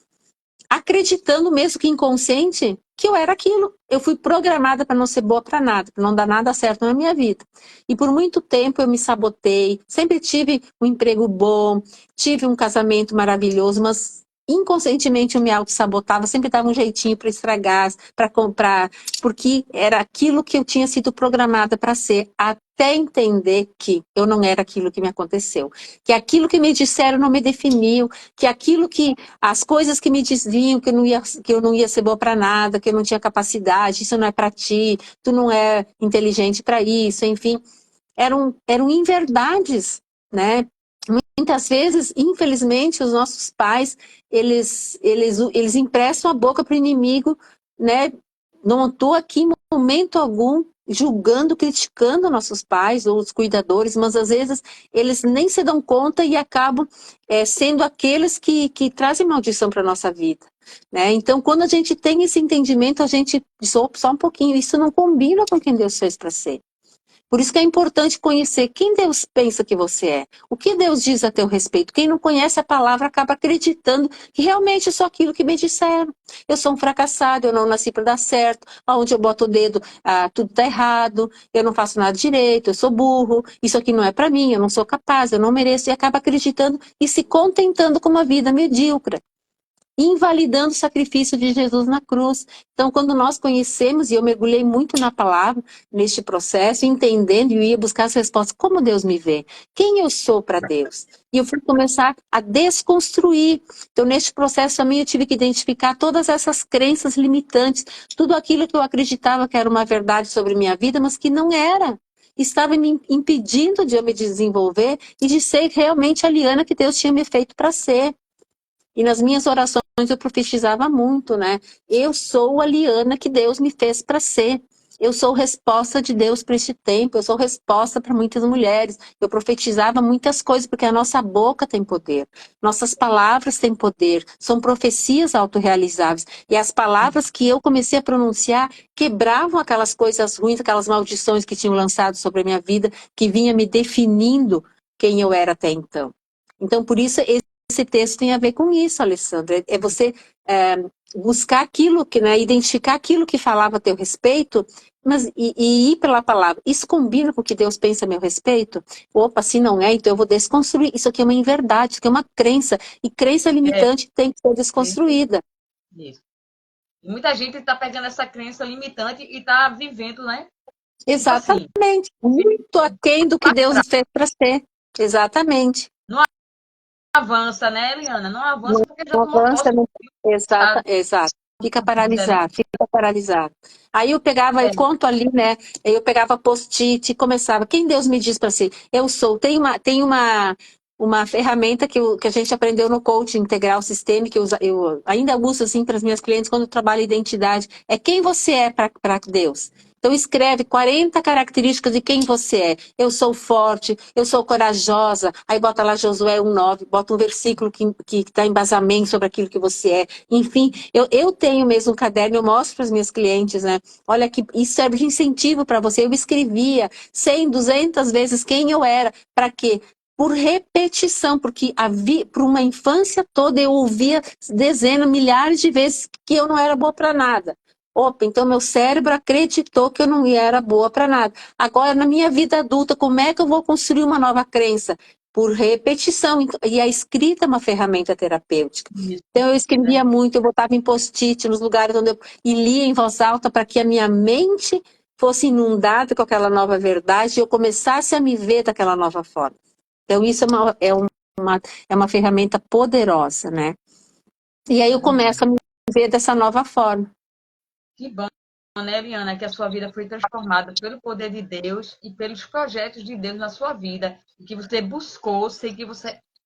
acreditando, mesmo que inconsciente, que eu era aquilo. Eu fui programada para não ser boa para nada, para não dar nada certo na minha vida. E por muito tempo eu me sabotei, sempre tive um emprego bom, tive um casamento maravilhoso, mas inconscientemente eu me auto-sabotava, sempre dava um jeitinho para estragar, para comprar, porque era aquilo que eu tinha sido programada para ser, até entender que eu não era aquilo que me aconteceu, que aquilo que me disseram não me definiu, que aquilo que, as coisas que me diziam que eu não ia ser boa para nada, que eu não tinha capacidade, isso não é para ti, tu não é inteligente para isso, enfim, eram inverdades, né? Muitas vezes, infelizmente, os nossos pais, eles emprestam a boca para o inimigo, né? Não estou aqui em momento algum julgando, criticando nossos pais ou os cuidadores, mas às vezes eles nem se dão conta e acabam sendo aqueles que trazem maldição para a nossa vida. Né? Então, quando a gente tem esse entendimento, a gente diz, só um pouquinho, isso não combina com quem Deus fez para ser. Por isso que é importante conhecer quem Deus pensa que você é. O que Deus diz a teu respeito. Quem não conhece a palavra acaba acreditando que realmente eu sou aquilo que me disseram. Eu sou um fracassado, eu não nasci para dar certo. Onde eu boto o dedo, tudo está errado. Eu não faço nada direito, eu sou burro. Isso aqui não é para mim, eu não sou capaz, eu não mereço. E acaba acreditando e se contentando com uma vida medíocre, invalidando o sacrifício de Jesus na cruz. Então, quando nós conhecemos, e eu mergulhei muito na palavra, neste processo, entendendo, e eu ia buscar as respostas, como Deus me vê? Quem eu sou para Deus? E eu fui começar a desconstruir. Então, neste processo também eu tive que identificar todas essas crenças limitantes, tudo aquilo que eu acreditava que era uma verdade sobre minha vida, mas que não era. Estava me impedindo de eu me desenvolver e de ser realmente a Liana que Deus tinha me feito para ser. E nas minhas orações eu profetizava muito, né? Eu sou a Liana que Deus me fez para ser. Eu sou resposta de Deus para este tempo. Eu sou resposta para muitas mulheres. Eu profetizava muitas coisas, porque a nossa boca tem poder. Nossas palavras têm poder. São profecias autorrealizáveis. E as palavras que eu comecei a pronunciar quebravam aquelas coisas ruins, aquelas maldições que tinham lançado sobre a minha vida, que vinha me definindo quem eu era até então. Então, por isso, esse texto tem a ver com isso, Alessandra. É você buscar aquilo, né, identificar aquilo que falava a teu respeito, mas e ir pela palavra. Isso combina com o que Deus pensa a meu respeito? Opa, se não é, então eu vou desconstruir. Isso aqui é uma inverdade, isso aqui é uma crença. E crença limitante tem que ser desconstruída. Isso. E muita gente está pegando essa crença limitante e está vivendo, né? Exatamente. Tipo assim, muito aquém do que Deus fez para ser. Exatamente. Não avança, né, Eliana? Não avança porque já tomou avança, posse. Exato. Fica paralisado. Aí eu pegava, eu conto ali, né? Eu pegava post-it e começava. Quem Deus me diz para ser? Eu sou. Tem uma ferramenta que a gente aprendeu no coaching integral sistêmico, que eu ainda uso assim para as minhas clientes quando eu trabalho identidade. É quem você é para Deus. Então escreve 40 características de quem você é. Eu sou forte, eu sou corajosa. Aí bota lá Josué 1:9, bota um versículo que dá embasamento sobre aquilo que você é. Enfim, eu tenho mesmo um caderno, eu mostro para as minhas clientes, né? Olha que isso serve de incentivo para você. Eu escrevia 100, 200 vezes quem eu era. Para quê? Por repetição, porque por uma infância toda eu ouvia dezenas, milhares de vezes que eu não era boa para nada. Opa, então meu cérebro acreditou que eu não era boa para nada. Agora, na minha vida adulta, como é que eu vou construir uma nova crença? Por repetição. E a escrita é uma ferramenta terapêutica. Então, eu escrevia muito, eu botava em post-it nos lugares onde e lia em voz alta para que a minha mente fosse inundada com aquela nova verdade e eu começasse a me ver daquela nova forma. Então, isso é uma ferramenta poderosa, né? E aí eu começo a me ver dessa nova forma. Que bom, né, Eliana, que a sua vida foi transformada pelo poder de Deus e pelos projetos de Deus na sua vida. E que você buscou ser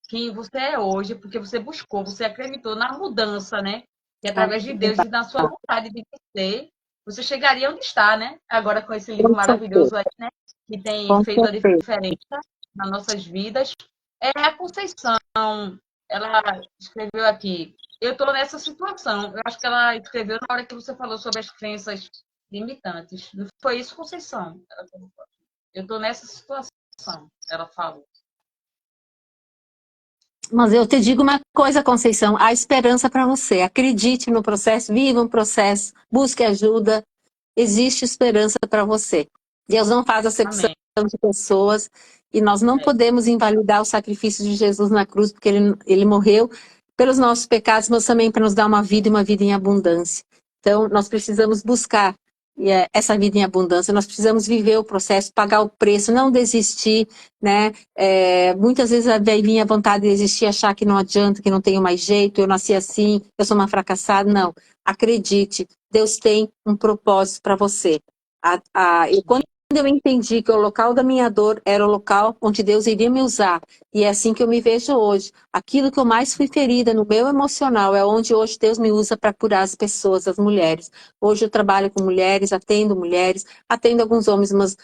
quem você é hoje, porque você buscou, você acreditou na mudança, né? Que através de Deus e na sua vontade de crescer, você chegaria onde está, né? Agora com esse livro maravilhoso aí, né? Que tem feito a diferença nas nossas vidas. É a Conceição. Ela escreveu aqui: eu estou nessa situação. Eu acho que ela escreveu na hora que você falou sobre as crenças limitantes. Não foi isso, Conceição? Eu estou nessa situação, ela falou. Mas eu te digo uma coisa, Conceição, há esperança para você. Acredite no processo, viva um processo, busque ajuda. Existe esperança para você. Deus não faz acepção de pessoas e nós não podemos invalidar o sacrifício de Jesus na cruz, porque ele morreu pelos nossos pecados, mas também para nos dar uma vida e uma vida em abundância. Então, nós precisamos buscar essa vida em abundância, nós precisamos viver o processo, pagar o preço, não desistir, né? Muitas vezes vai vir a vontade de desistir, achar que não adianta, que não tenho mais jeito, eu nasci assim, eu sou uma fracassada. Não, acredite, Deus tem um propósito para você. Quando eu entendi que o local da minha dor era o local onde Deus iria me usar, e é assim que eu me vejo hoje. Aquilo que eu mais fui ferida no meu emocional é onde hoje Deus me usa para curar as pessoas, as mulheres. Hoje eu trabalho com mulheres, atendo alguns homens, mas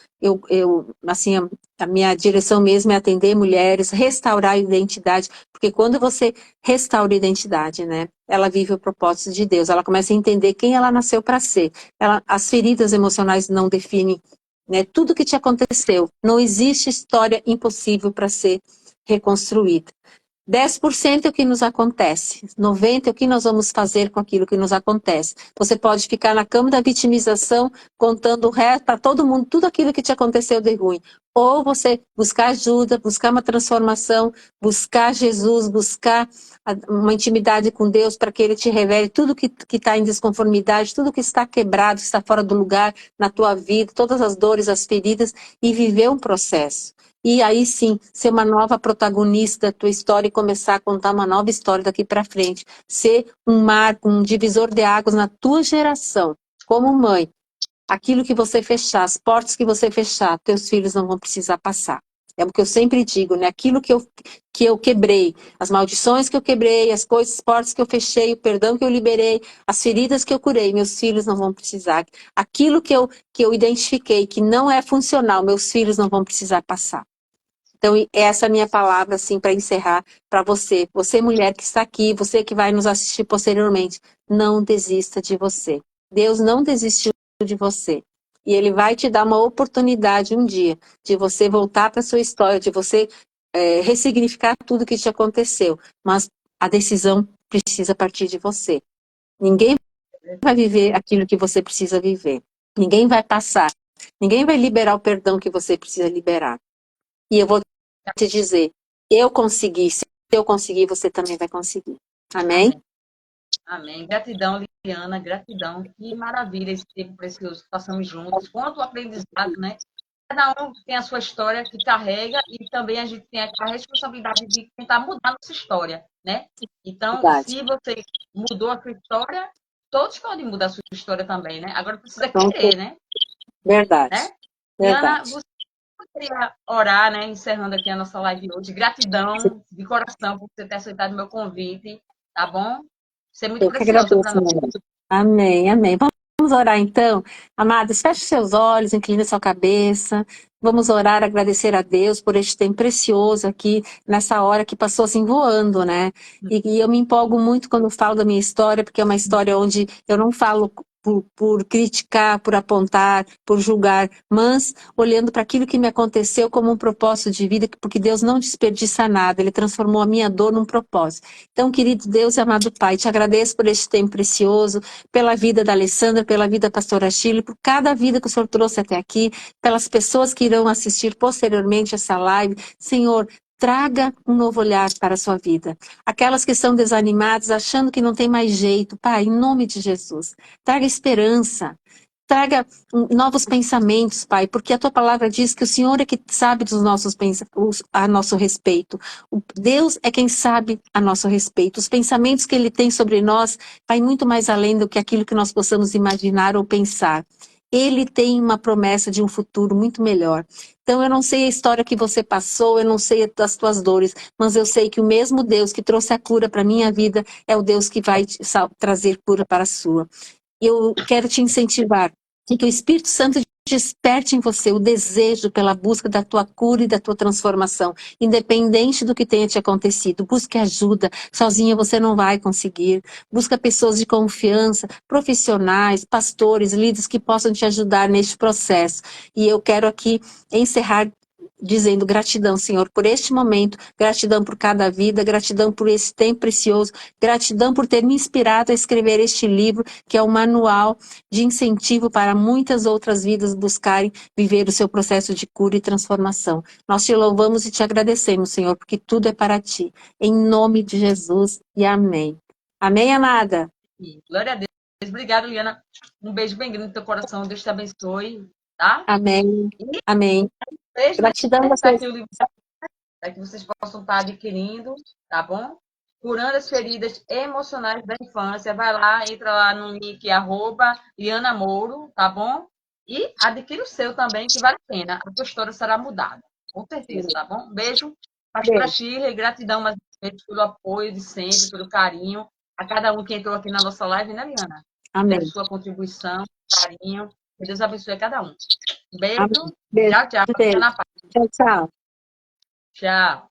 assim, a minha direção mesmo é atender mulheres, restaurar a identidade, porque quando você restaura a identidade, né, ela vive o propósito de Deus, ela começa a entender quem ela nasceu para ser. As feridas emocionais não definem, né, tudo que te aconteceu. Não existe história impossível para ser reconstruída. 10% é o que nos acontece, 90% é o que nós vamos fazer com aquilo que nos acontece. Você pode ficar na cama da vitimização, contando o resto para todo mundo, tudo aquilo que te aconteceu de ruim. Ou você buscar ajuda, buscar uma transformação, buscar Jesus, buscar uma intimidade com Deus para que Ele te revele tudo que está em desconformidade, tudo que está quebrado, que está fora do lugar na tua vida, todas as dores, as feridas, e viver um processo. E aí sim, ser uma nova protagonista da tua história e começar a contar uma nova história daqui para frente. Ser um marco, um divisor de águas na tua geração. Como mãe, aquilo que você fechar, as portas que você fechar, teus filhos não vão precisar passar. É o que eu sempre digo, né? Aquilo que eu quebrei, as maldições que eu quebrei, as coisas, as portas que eu fechei, o perdão que eu liberei, as feridas que eu curei, meus filhos não vão precisar. Aquilo que eu identifiquei que não é funcional, meus filhos não vão precisar passar. Então, essa é a minha palavra, assim, para encerrar, para você. Você, mulher que está aqui, você que vai nos assistir posteriormente, não desista de você. Deus não desistiu de você. E Ele vai te dar uma oportunidade um dia de você voltar para a sua história, de você ressignificar tudo que te aconteceu. Mas a decisão precisa partir de você. Ninguém vai viver aquilo que você precisa viver. Ninguém vai passar. Ninguém vai liberar o perdão que você precisa liberar. E eu vou te dizer, eu consegui, se eu conseguir, você também vai conseguir. Amém? Amém. Gratidão, Liliana, gratidão. Que maravilha esse tempo precioso que passamos juntos. Quanto aprendizado, né? Cada um tem a sua história que carrega e também a gente tem a responsabilidade de tentar mudar a nossa história, né? Então, Verdade. se você mudou a sua história, todos podem mudar a sua história também, né? Agora precisa querer, né? Verdade. Né? Liliana, Verdade. você queria orar, né? Encerrando aqui a nossa live hoje. Gratidão de coração por você ter aceitado o meu convite, tá bom? Você é muito Eu que preciosa para agradeço, nós. meu Deus. Amém, amém. Vamos orar então. Amados, feche seus olhos, incline sua cabeça. Vamos orar, agradecer a Deus por este tempo precioso aqui, nessa hora que passou assim voando, né? E eu me empolgo muito quando falo da minha história, porque é uma história onde eu não falo por criticar, por apontar, por julgar, mas olhando para aquilo que me aconteceu como um propósito de vida, porque Deus não desperdiça nada, Ele transformou a minha dor num propósito. Então, querido Deus e amado Pai, te agradeço por este tempo precioso, pela vida da Alessandra, pela vida da pastora Chile, por cada vida que o Senhor trouxe até aqui, pelas pessoas que irão assistir posteriormente essa live. Senhor, traga um novo olhar para a sua vida. Aquelas que estão desanimadas, achando que não tem mais jeito, Pai, em nome de Jesus, traga esperança. Traga novos pensamentos, Pai, porque a tua palavra diz que o Senhor é que sabe dos nossos pensamentos a nosso respeito. Deus é quem sabe a nosso respeito. Os pensamentos que Ele tem sobre nós vai muito mais além do que aquilo que nós possamos imaginar ou pensar. Ele tem uma promessa de um futuro muito melhor. Então, eu não sei a história que você passou, eu não sei das tuas dores, mas eu sei que o mesmo Deus que trouxe a cura para a minha vida é o Deus que vai trazer cura para a sua. Eu quero te incentivar que o Espírito Santo desperte em você o desejo pela busca da tua cura e da tua transformação, independente do que tenha te acontecido. Busque ajuda, sozinha você não vai conseguir. Busca pessoas de confiança, profissionais, pastores, líderes que possam te ajudar neste processo. E eu quero aqui encerrar dizendo gratidão, Senhor, por este momento, gratidão por cada vida, gratidão por esse tempo precioso, gratidão por ter me inspirado a escrever este livro, que é um manual de incentivo para muitas outras vidas buscarem viver o seu processo de cura e transformação. Nós te louvamos e te agradecemos, Senhor, porque tudo é para ti. Em nome de Jesus e amém. Amém, amada? Glória a Deus. Obrigada, Liana. Um beijo bem grande no teu coração. Deus te abençoe, tá? Amém. Amém. Beijo, gratidão a tá vocês. aqui o livro para que vocês possam estar adquirindo, tá bom? Curando as feridas emocionais da infância. Vai lá, entra lá no link @Liana Mouro, tá bom? E adquira o seu também, que vale a pena. A tua história será mudada, com certeza, tá bom? Beijo, pastora Shirley, gratidão mais uma vez pelo apoio de sempre, pelo carinho. A cada um que entrou aqui na nossa live, né, Liana? Amém. Sua contribuição, carinho. Que Deus abençoe a cada um. Beijo. Beijo. Tchau, tchau. Beijo. Fica na paz. Tchau, tchau. Tchau.